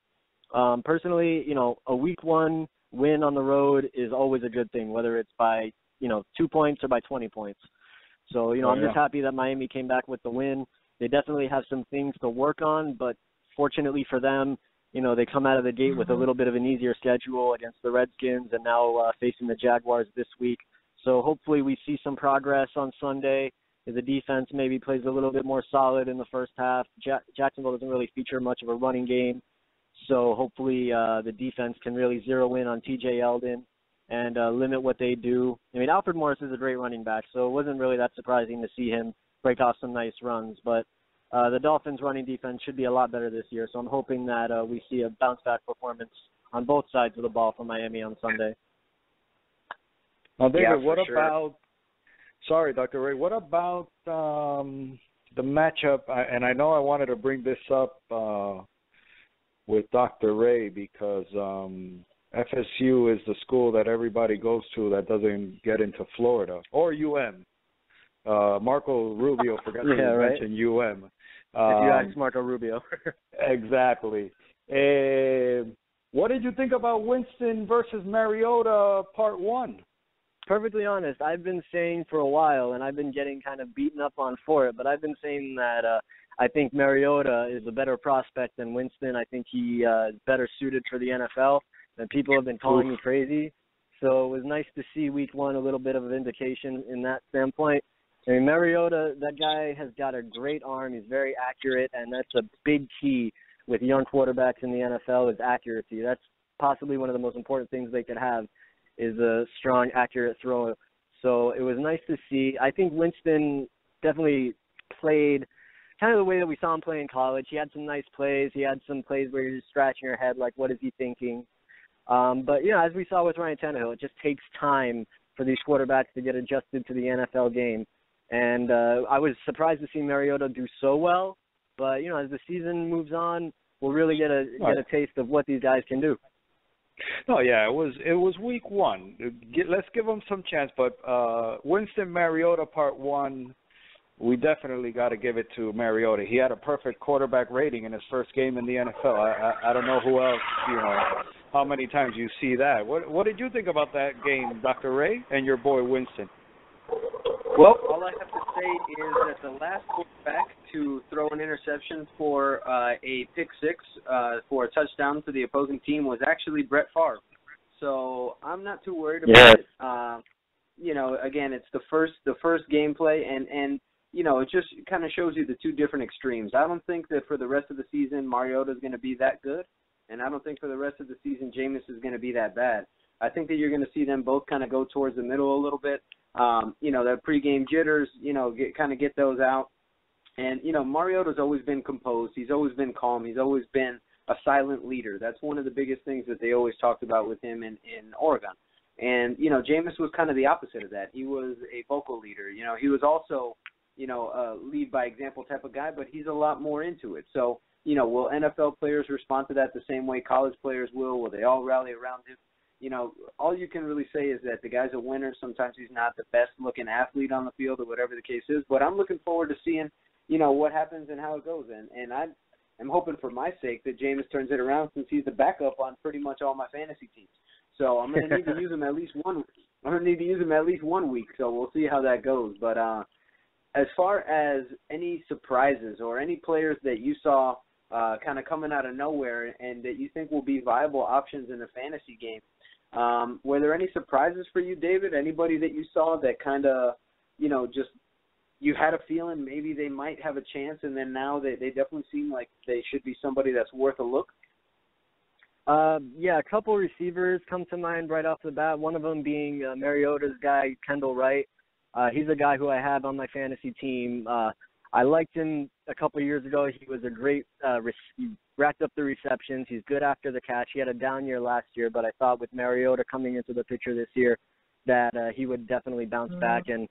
Personally, a week 1 win on the road is always a good thing, whether it's by, 2 points or by 20 points. So, I'm just happy that Miami came back with the win. They definitely have some things to work on, but fortunately for them, they come out of the gate with a little bit of an easier schedule against the Redskins and now facing the Jaguars this week. So hopefully we see some progress on Sunday. The defense maybe plays a little bit more solid in the first half. Jacksonville doesn't really feature much of a running game. So hopefully the defense can really zero in on T.J. Yeldon and limit what they do. I mean, Alfred Morris is a great running back, so it wasn't really that surprising to see him break off some nice runs. But the Dolphins' running defense should be a lot better this year, so I'm hoping that we see a bounce-back performance on both sides of the ball from Miami on Sunday. Now, David, what about – sorry, Dr. Ray, what about the matchup? And I know I wanted to bring this up with Dr. Ray because FSU is the school that everybody goes to that doesn't get into Florida, or UM. Marco Rubio forgot to mention UM. If you ask Marco Rubio. Exactly. What did you think about Winston versus Mariota Part 1? Perfectly honest, I've been saying for a while, and I've been getting kind of beaten up on for it, but I've been saying that I think Mariota is a better prospect than Winston. I think he is better suited for the NFL, and people have been calling me crazy. So it was nice to see week 1 a little bit of an indication in that standpoint. I mean, Mariota, that guy has got a great arm. He's very accurate, and that's a big key with young quarterbacks in the NFL is accuracy. That's possibly one of the most important things they could have is a strong, accurate throw. So it was nice to see. I think Winston definitely played kind of the way that we saw him play in college. He had some nice plays. He had some plays where you're just scratching your head like, what is he thinking? But, as we saw with Ryan Tannehill, it just takes time for these quarterbacks to get adjusted to the NFL game. And I was surprised to see Mariota do so well. But, as the season moves on, we'll really get a taste of what these guys can do. No, yeah, it was week one. Let's give them some chance. But Winston Mariota part one, we definitely got to give it to Mariota. He had a perfect quarterback rating in his first game in the NFL. I don't know who else, how many times you see that. What did you think about that game, Dr. Ray, and your boy Winston? Well, all I have to say is that the last quarterback to throw an interception for a pick six for a touchdown to the opposing team was actually Brett Favre. So I'm not too worried about it. Again, it's the first gameplay, and it just kind of shows you the two different extremes. I don't think that for the rest of the season Mariota is going to be that good, and I don't think for the rest of the season Jameis is going to be that bad. I think that you're going to see them both kind of go towards the middle a little bit. The pregame jitters, get those out. And, Mariota's always been composed. He's always been calm. He's always been a silent leader. That's one of the biggest things that they always talked about with him in Oregon. And, Jameis was kind of the opposite of that. He was a vocal leader. He was also, a lead by example type of guy, but he's a lot more into it. So, will NFL players respond to that the same way college players will? Will they all rally around him? All you can really say is that the guy's a winner. Sometimes he's not the best-looking athlete on the field or whatever the case is, but I'm looking forward to seeing, what happens and how it goes. And I'm hoping for my sake that Jameis turns it around since he's the backup on pretty much all my fantasy teams. So I'm going to need to use him at least 1 week, so we'll see how that goes. But as far as any surprises or any players that you saw kind of coming out of nowhere and that you think will be viable options in the fantasy game, were there any surprises for you, David? Anybody that you saw that kind of, just you had a feeling maybe they might have a chance, and then now they definitely seem like they should be somebody that's worth a look? A couple receivers come to mind right off the bat, one of them being Mariota's guy, Kendall Wright. He's a guy who I have on my fantasy team. I liked him a couple years ago. He was a great he racked up the receptions. He's good after the catch. He had a down year last year, but I thought with Mariota coming into the picture this year that he would definitely bounce back. And,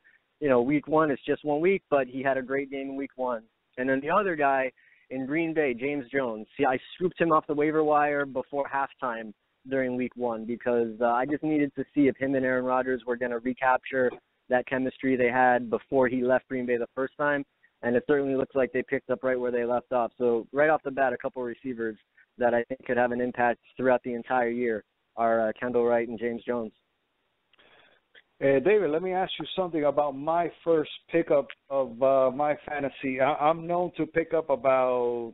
week one is just 1 week, but he had a great game in week one. And then the other guy in Green Bay, James Jones. See, I scooped him off the waiver wire before halftime during week one because I just needed to see if him and Aaron Rodgers were going to recapture that chemistry they had before he left Green Bay the first time. And it certainly looks like they picked up right where they left off. So right off the bat, a couple of receivers that I think could have an impact throughout the entire year are Kendall Wright and James Jones. David, let me ask you something about my first pickup of my fantasy. I'm known to pick up about,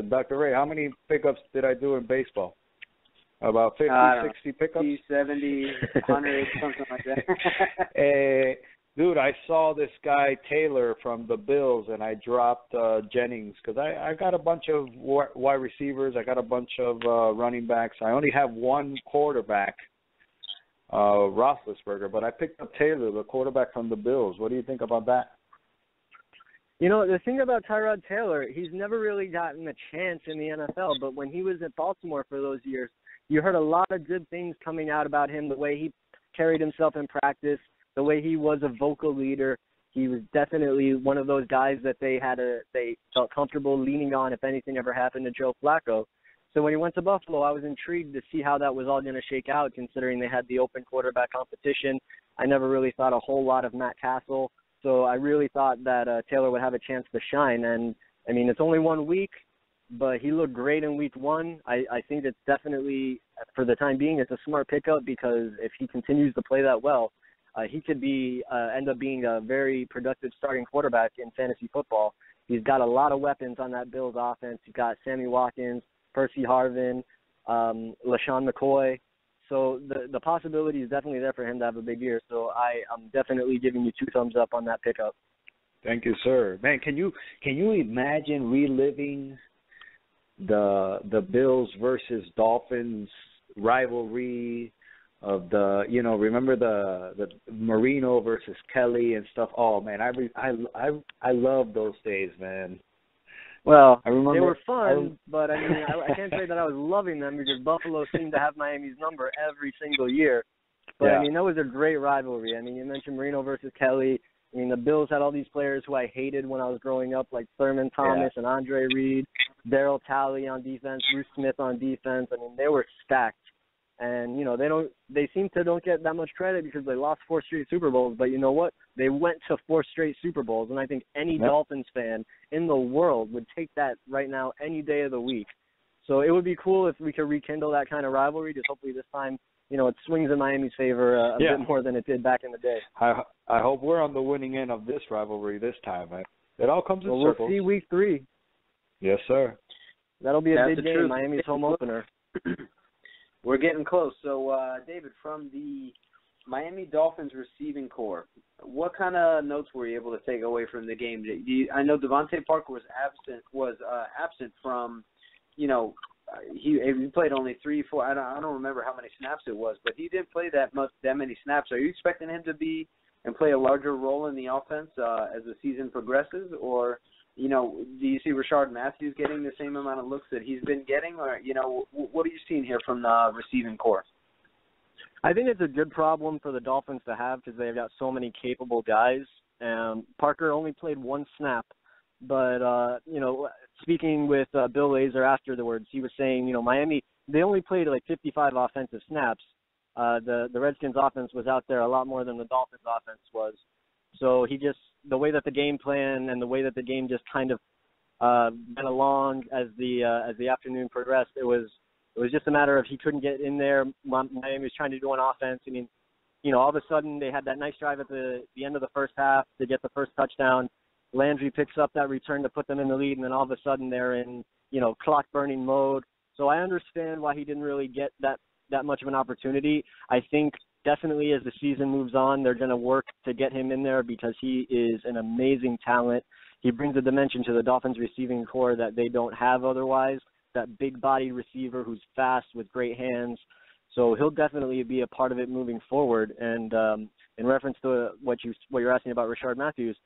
Dr. Ray, how many pickups did I do in baseball? About 50, 60 pickups? 70, 100, something like that. Dude, I saw this guy, Taylor, from the Bills, and I dropped Jennings because I got a bunch of wide receivers. I got a bunch of running backs. I only have one quarterback, Roethlisberger, but I picked up Taylor, the quarterback from the Bills. What do you think about that? The thing about Tyrod Taylor, he's never really gotten a chance in the NFL, but when he was at Baltimore for those years, you heard a lot of good things coming out about him, the way he carried himself in practice, the way he was a vocal leader. He was definitely one of those guys that they felt comfortable leaning on if anything ever happened to Joe Flacco. So when he went to Buffalo, I was intrigued to see how that was all going to shake out, considering they had the open quarterback competition. I never really thought a whole lot of Matt Castle, so I really thought that Taylor would have a chance to shine. And, I mean, it's only 1 week, but he looked great in week one. I think it's definitely, for the time being, it's a smart pickup because if he continues to play that well, he could end up being a very productive starting quarterback in fantasy football. He's got a lot of weapons on that Bills offense. He's got Sammy Watkins, Percy Harvin, LaShawn McCoy. So the possibility is definitely there for him to have a big year. So I'm definitely giving you 2 thumbs up on that pickup. Thank you, sir. Man, can you imagine reliving the Bills versus Dolphins rivalry of the, you know, remember the Marino versus Kelly and stuff. Oh man, I love those days, man. Well, I remember, they were fun, but I mean, I can't say that I was loving them because Buffalo seemed to have Miami's number every single year. But yeah. I mean, that was a great rivalry. I mean, you mentioned Marino versus Kelly. I mean, the Bills had all these players who I hated when I was growing up, like Thurman Thomas and Andre Reed, Darryl Talley on defense, Bruce Smith on defense. I mean, they were stacked. And, you know, they seem to don't get that much credit because they lost 4 straight Super Bowls. But you know what? They went to 4 straight Super Bowls. And I think any Dolphins fan in the world would take that right now any day of the week. So it would be cool if we could rekindle that kind of rivalry. Just hopefully this time, you know, it swings in Miami's favor a bit more than it did back in the day. I hope we're on the winning end of this rivalry this time. It all comes in circles. We'll see week 3. Yes, sir. That'll be a big game, Miami's home opener. We're getting close. So, David, from the Miami Dolphins receiving corps, what kind of notes were you able to take away from the game? I know Devontae Parker was absent from, you know, he played only 3, 4. I don't remember how many snaps it was, but he didn't play that many snaps. Are you expecting him to be and play a larger role in the offense as the season progresses, or? You know, do you see Rishard Matthews getting the same amount of looks that he's been getting? Or, you know, what are you seeing here from the receiving corps? I think it's a good problem for the Dolphins to have because they've got so many capable guys. Parker only played 1 snap. But, you know, speaking with Bill Lazor afterwards, he was saying, you know, Miami, they only played like 55 offensive snaps. The Redskins offense was out there a lot more than the Dolphins offense was. So the way that the game plan and the way that the game just kind of went along as the afternoon progressed, it was just a matter of he couldn't get in there. Miami was trying to do an offense. I mean, you know, all of a sudden they had that nice drive at the end of the first half to get the first touchdown. Landry picks up that return to put them in the lead, and then all of a sudden they're in, you know, clock burning mode. So I understand why he didn't really get that much of an opportunity. I think definitely as the season moves on, they're going to work to get him in there because he is an amazing talent. He brings a dimension to the Dolphins receiving corps that they don't have otherwise, that big-bodied receiver who's fast with great hands. So he'll definitely be a part of it moving forward. And in reference to what you're asking about Rishard Matthews,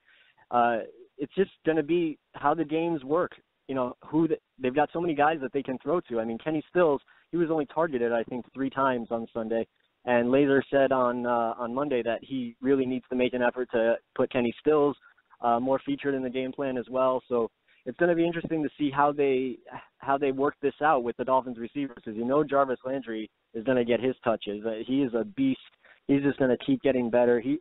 it's just going to be how the games work. You know, they've got so many guys that they can throw to. I mean, Kenny Stills, he was only targeted, I think, 3 times on Sunday. And Lazor said on Monday that he really needs to make an effort to put Kenny Stills more featured in the game plan as well. So it's going to be interesting to see how they work this out with the Dolphins receivers because you know Jarvis Landry is going to get his touches. He is a beast. He's just going to keep getting better. You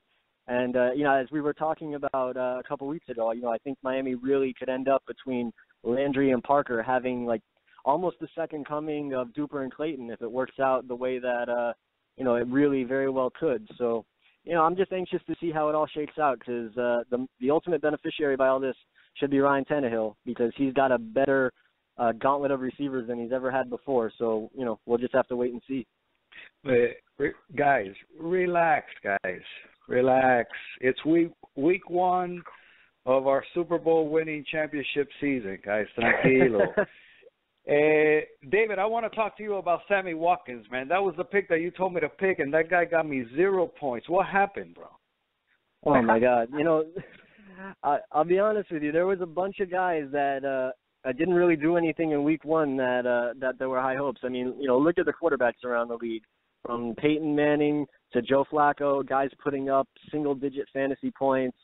know, as we were talking about a couple weeks ago, you know, I think Miami really could end up between Landry and Parker having like almost the second coming of Duper and Clayton if it works out the way that you know, it really very well could. So, you know, I'm just anxious to see how it all shakes out because the ultimate beneficiary by all this should be Ryan Tannehill because he's got a better gauntlet of receivers than he's ever had before. So, you know, we'll just have to wait and see. Guys, relax, guys. Relax. It's week 1 of our Super Bowl winning championship season, guys. Tranquilo. David, I want to talk to you about Sammy Watkins, man. That was the pick that you told me to pick, and that guy got me 0 points. What happened, bro? Oh, my God. You know, I'll be honest with you. There was a bunch of guys that didn't really do anything in week 1 that there were high hopes. I mean, you know, look at the quarterbacks around the league. From Peyton Manning to Joe Flacco, guys putting up single-digit fantasy points.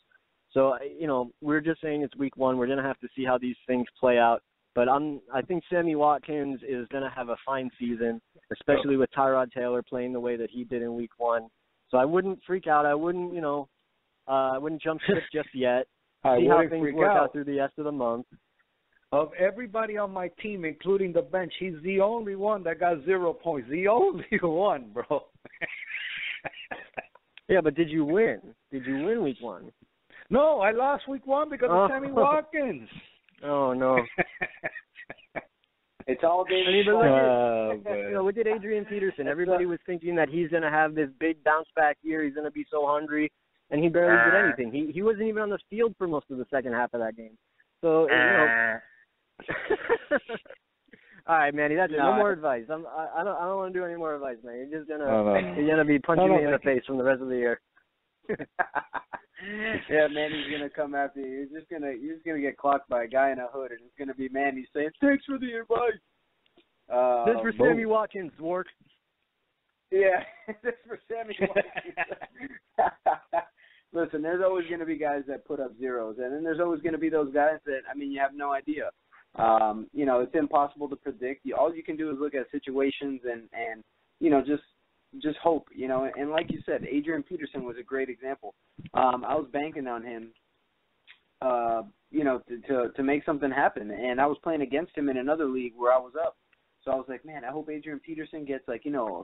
So, you know, we're just saying it's week 1. We're going to have to see how these things play out. But I think Sammy Watkins is going to have a fine season, especially with Tyrod Taylor playing the way that he did in week 1. So I wouldn't freak out. I wouldn't, you know, I wouldn't jump ship just yet. See how things work out through the rest of the month. Of everybody on my team, including the bench, he's the only one that got 0 points. The only one, bro. Yeah, but did you win? Did you win week 1? No, I lost week 1 because of Sammy Watkins. Oh, no. It's all David. I mean, you know, look at Adrian Peterson. Everybody was thinking that he's going to have this big bounce-back year. He's going to be so hungry, and he barely did anything. He wasn't even on the field for most of the second half of that game. So, you know. All right, Manny, that's it. No, No more advice. I don't want to do any more advice, man. You're just gonna you're gonna be punching me in the face from the rest of the year. Yeah, Manny's gonna come after you. You're just gonna get clocked by a guy in a hood, and it's gonna be Manny saying, "Thanks for the advice." This for Sammy Watkins, Ward. Yeah, this for Sammy Watkins. Listen, there's always going to be guys that put up zeros, and then there's always going to be those guys that, I mean, you have no idea. It's impossible to predict. All you can do is look at situations and just hope, And like you said, Adrian Peterson was a great example. I was banking on him, to make something happen, and I was playing against him in another league where I was up. So I was like, man, I hope Adrian Peterson gets, a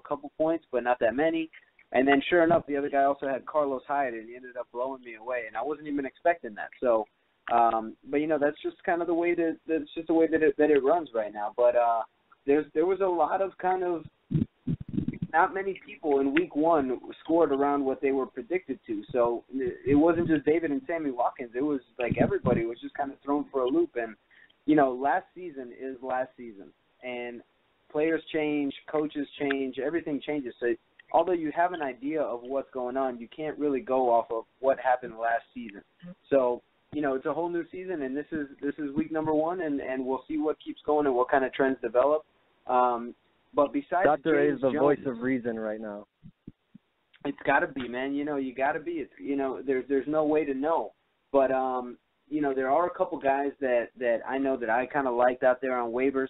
couple points, but not that many. And then sure enough, the other guy also had Carlos Hyde, and he ended up blowing me away. And I wasn't even expecting that. So, but that's just kind of the way that it runs right now. But there was a lot of kind of not many people in week one scored around what they were predicted to. So it wasn't just David and Sammy Watkins. It was like everybody was just kind of thrown for a loop. And, last season is last season. And players change, coaches change, everything changes. So although you have an idea of what's going on, you can't really go off of what happened last season. So, it's a whole new season, and this is week number 1, and we'll see what keeps going and what kind of trends develop. But besides Dr. A is the Jones, voice of reason right now. It's got to be, man. You got to be. There's no way to know. But, there are a couple guys that I know that I kind of liked out there on waivers.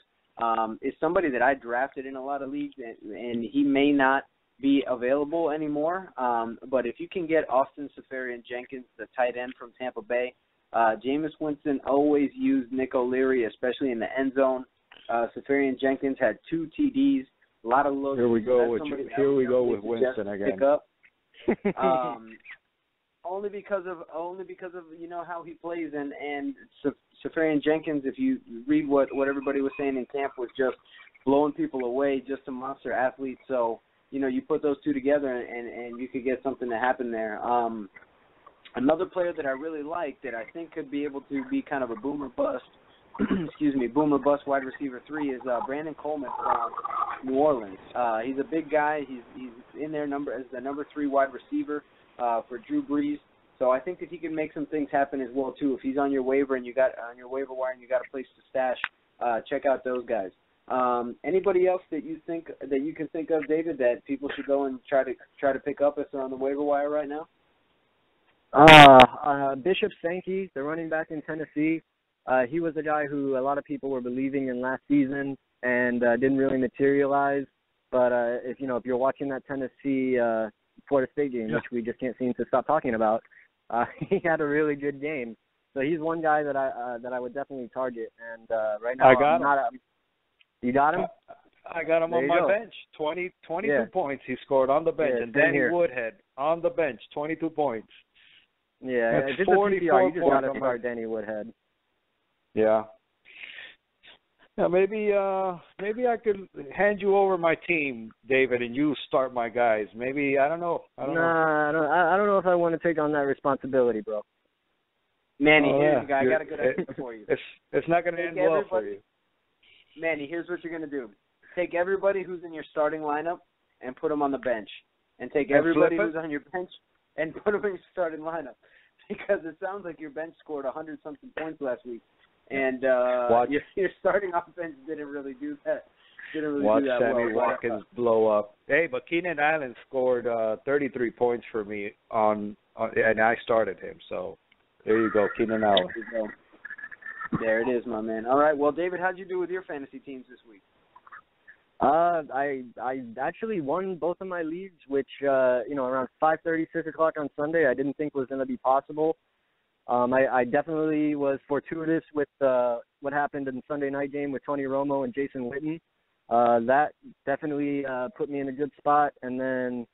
Is somebody that I drafted in a lot of leagues, and he may not be available anymore. But if you can get Austin Seferian-Jenkins, the tight end from Tampa Bay, Jameis Winston always used Nick O'Leary, especially in the end zone. Seferian-Jenkins had 2 TDs, a lot of looks. Here we go with Winston again. Only because of how he plays, and Seferian-Jenkins, if you read what everybody was saying in camp, was just blowing people away, just a monster athlete. So you put those two together, and you could get something to happen there. Another player that I really like that I think could be able to be kind of a boomer bust, boomer bust wide receiver 3 is Brandon Coleman from New Orleans. He's a big guy. He's in there as the number 3 wide receiver for Drew Brees. So I think that he can make some things happen as well too. If he's on your waiver and you got on your waiver wire and you got a place to stash, check out those guys. Anybody else that you can think of, David, that people should go and try to pick up if they're on the waiver wire right now? Bishop Sankey, the running back in Tennessee. He was a guy who a lot of people were believing in last season and didn't really materialize. But if you're watching that Tennessee Florida State game, which we just can't seem to stop talking about, he had a really good game. So he's one guy that I would definitely target. And right now, I got him. You got him? I got him on my bench. 22 points he scored on the bench. Yeah, and Danny Woodhead on the bench, 22 points. Yeah, that's just 44 you just got to start Danny Woodhead. Yeah. Yeah, maybe I could hand you over my team, David, and you start my guys. Maybe I don't know. I don't know if I want to take on that responsibility, bro. Manny, here's the guy. I got a good answer for you. It's not going to end well for you. Manny, here's what you're going to do. Take everybody who's in your starting lineup and put them on the bench. And take everybody who's on your bench and put them in your starting lineup. Because it sounds like your bench scored 100-something points last week. And your starting offense didn't really do that. Watch Sammy Watkins blow up. Hey, but Keenan Allen scored 33 points for me and I started him. So there you go, Keenan Allen. There it is, my man. All right. Well, David, how'd you do with your fantasy teams this week? I actually won both of my leagues, which around 5:30, 6 o'clock on Sunday, I didn't think was going to be possible. I definitely was fortuitous with what happened in the Sunday night game with Tony Romo and Jason Witten. That definitely put me in a good spot. And then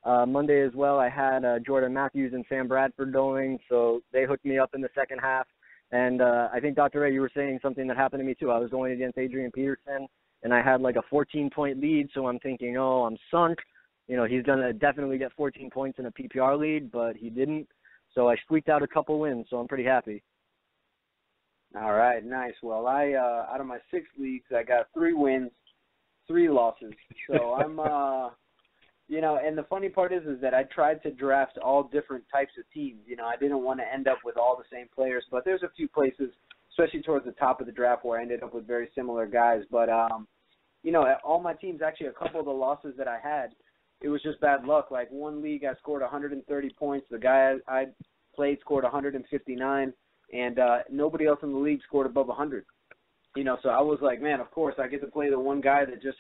Monday as well, I had Jordan Matthews and Sam Bradford going, so they hooked me up in the second half. And I think, Dr. Ray, you were saying something that happened to me too. I was going against Adrian Peterson, and I had like a 14-point lead, so I'm thinking, oh, I'm sunk. He's going to definitely get 14 points in a PPR lead, but he didn't. So I squeaked out a couple wins, so I'm pretty happy. All right, nice. Well, I out of my 6 leagues, I got 3 wins, 3 losses. So I'm, and the funny part is that I tried to draft all different types of teams. I didn't want to end up with all the same players, but there's a few places, especially towards the top of the draft, where I ended up with very similar guys. But, all my teams, actually a couple of the losses that I had, it was just bad luck. Like one league, I scored 130 points. The guy I played scored 159, and nobody else in the league scored above 100. So I was like, man, of course I get to play the one guy that just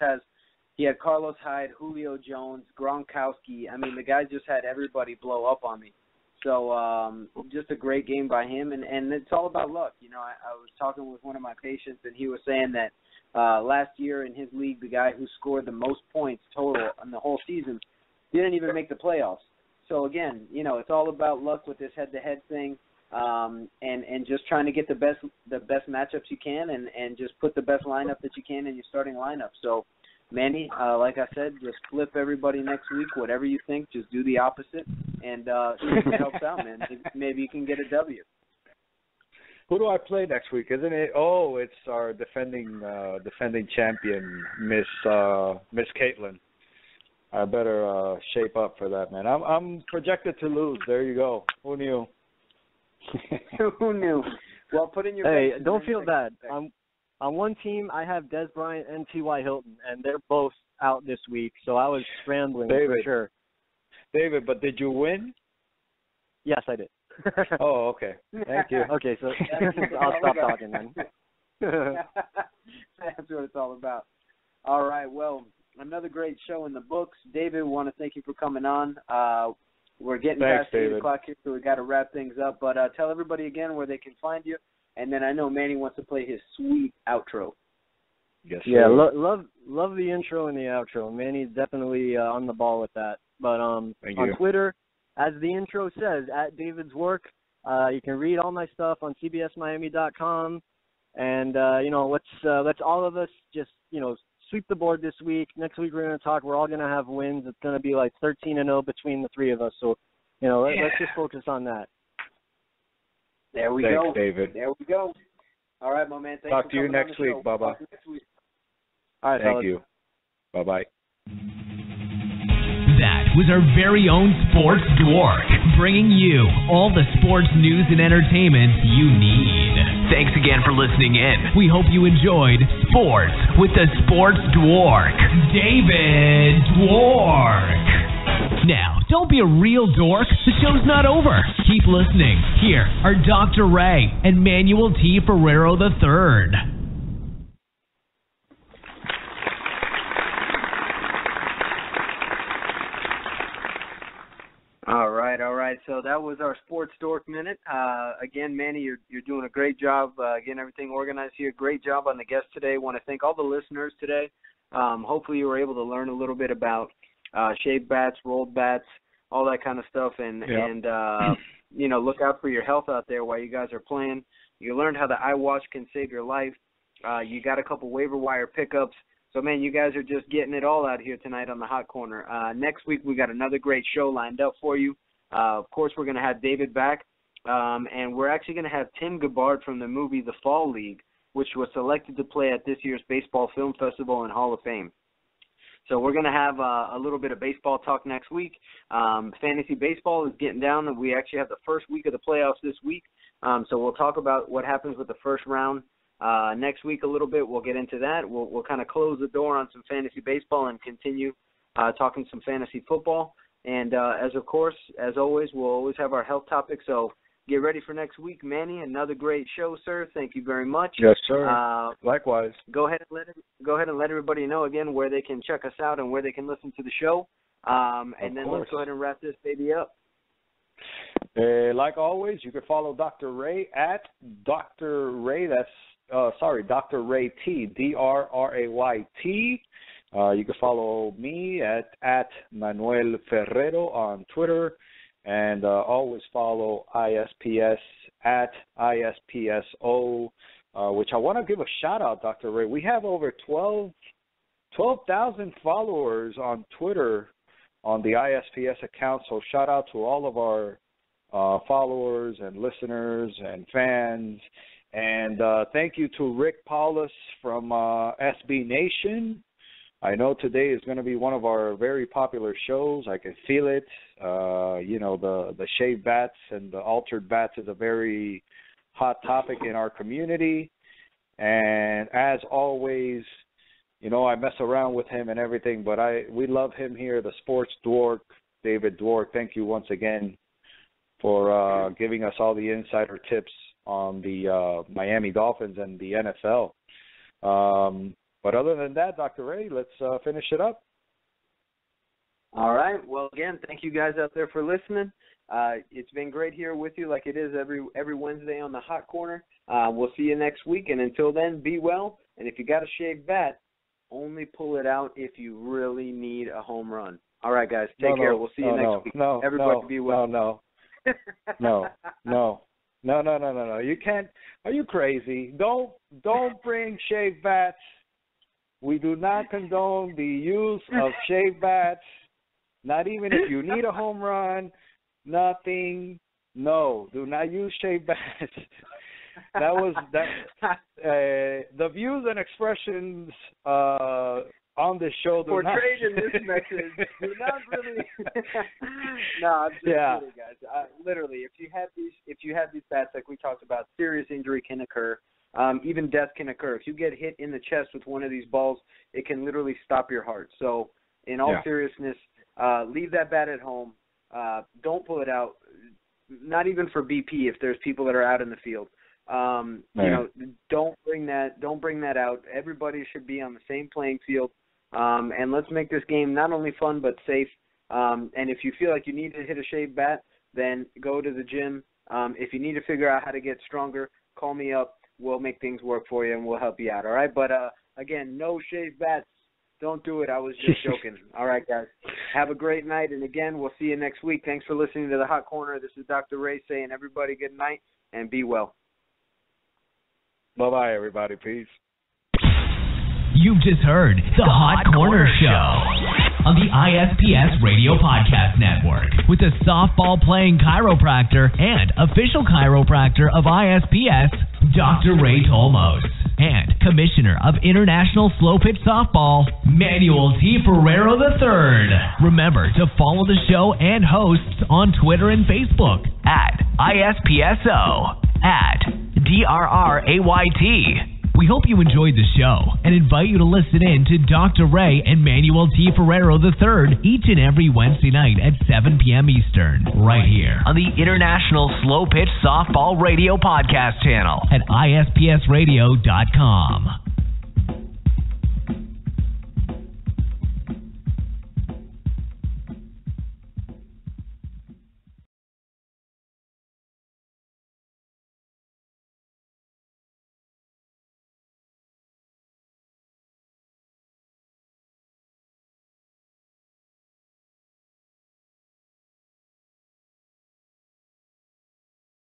he had Carlos Hyde, Julio Jones, Gronkowski. I mean, the guy just had everybody blow up on me. So just a great game by him, and it's all about luck. I was talking with one of my patients, and he was saying that last year in his league, the guy who scored the most points total in the whole season didn't even make the playoffs. So again, it's all about luck with this head-to-head thing, and just trying to get the best matchups you can, and just put the best lineup that you can in your starting lineup. So, Manny, like I said, just flip everybody next week. Whatever you think, just do the opposite, and see if it helps out, man. Maybe you can get a W. Who do I play next week? Isn't it? Oh, it's our defending champion, Miss Caitlin. I better shape up for that, man. I'm projected to lose. There you go. Who knew? Who knew? Well, put in your. Hey, don't feel bad. On one team, I have Des Bryant and T.Y. Hilton, and they're both out this week, so I was scrambling for sure. David, but did you win? Yes, I did. Oh, okay. Thank you. Okay, so I'll stop talking then. That's what it's all about. All right, well, another great show in the books. David, we want to thank you for coming on. We're getting past 8 o'clock here, so we got to wrap things up. But tell everybody again where they can find you. And then I know Manny wants to play his sweet outro. Yes, sir. Yeah, love the intro and the outro. Manny's definitely on the ball with that. But on Twitter, as the intro says, at David's Work, you can read all my stuff on CBSMiami.com. And let's all of us just sweep the board this week. Next week we're going to talk. We're all going to have wins. It's going to be like 13-0 between the three of us. So let's just focus on that. There we go. Thanks, David. There we go. All right, my man. Talk to you next week. Bye-bye. All right, Thank you. Bye-bye. That was our very own Sports Dork, bringing you all the sports news and entertainment you need. Thanks again for listening in. We hope you enjoyed Sports with the Sports Dork, David Dwork. Now, don't be a real dork. The show's not over. Keep listening. Here are Dr. Ray and Manuel T. Ferrero III. All right. So that was our Sports Dork Minute. Again, Manny, you're doing a great job getting everything organized here. Great job on the guest today. Want to thank all the listeners today. Hopefully you were able to learn a little bit about shaved bats, rolled bats, all that kind of stuff, and look out for your health out there while you guys are playing. You learned how the eye wash can save your life. You got a couple waiver wire pickups. So, man, you guys are just getting it all out here tonight on the Hot Corner. Next week we got another great show lined up for you. Of course, we're going to have David back, and we're actually going to have Tim Gabbard from the movie The Fall League, which was selected to play at this year's Baseball Film Festival and Hall of Fame. So we're going to have a little bit of baseball talk next week. Fantasy baseball is getting down. We actually have the first week of the playoffs this week. So we'll talk about what happens with the first round next week a little bit. We'll get into that. We'll kind of close the door on some fantasy baseball and continue talking some fantasy football. And as always, we'll always have our health topics. So get ready for next week, Manny. Another great show, sir. Thank you very much. Yes, sir. Likewise. Go ahead and let everybody know again where they can check us out and where they can listen to the show. And then let's go ahead and wrap this baby up. Like always, you can follow Dr. Ray at Dr. Ray. Dr. Ray T, DRRAYT. You can follow me at Manuel Ferrero on Twitter. And always follow ISPS at ISPSO, which I want to give a shout-out, Dr. Ray. We have over 12,000 followers on Twitter on the ISPS account, so shout-out to all of our followers and listeners and fans. And thank you to Rick Paulus from SB Nation. I know today is going to be one of our very popular shows. I can feel it. The shaved bats and the altered bats is a very hot topic in our community. And as always, I mess around with him and everything, but we love him here, the sports dork, David Dwork. Thank you once again for giving us all the insider tips on the Miami Dolphins and the NFL. But other than that, Dr. Ray, let's finish it up. All right. Well, again, thank you guys out there for listening. It's been great here with you like it is every Wednesday on the Hot Corner. We'll see you next week. And until then, be well. And if you got a shaved bat, only pull it out if you really need a home run. All right, guys. Take care. We'll see you next week. Everybody be well. No. You can't. Are you crazy? Don't bring shaved bats. We do not condone the use of shaved bats. Not even if you need a home run. Nothing. No, do not use shaved bats. The views and expressions on this show portrayed in this message do not really. No, I'm just kidding, guys. Literally, if you have these bats, like we talked about, serious injury can occur. Even death can occur. If you get hit in the chest with one of these balls, it can literally stop your heart. So, in all seriousness, leave that bat at home. Don't pull it out. Not even for BP if there's people that are out in the field. Don't bring that out. Everybody should be on the same playing field. And let's make this game not only fun but safe. And if you feel like you need to hit a shaved bat, then go to the gym. If you need to figure out how to get stronger, call me up. We'll make things work for you and we'll help you out. All right. But again, no shaved bats. Don't do it. I was just joking. All right, guys. Have a great night. And again, we'll see you next week. Thanks for listening to the Hot Corner. This is Dr. Ray saying everybody good night and be well. Bye-bye, everybody. Peace. You've just heard the Hot Corner Show on the ISPS Radio Podcast Network with the softball-playing chiropractor and official chiropractor of ISPS, Dr. Ray Tolmos, and Commissioner of International Slow Pitch Softball, Manuel T. Ferrero III. Remember to follow the show and hosts on Twitter and Facebook at ISPSO, at DRRAYT. We hope you enjoyed the show and invite you to listen in to Dr. Ray and Manuel T. Ferrero III each and every Wednesday night at 7 p.m. Eastern, right here on the International Slow Pitch Softball Radio Podcast channel at ISPSradio.com.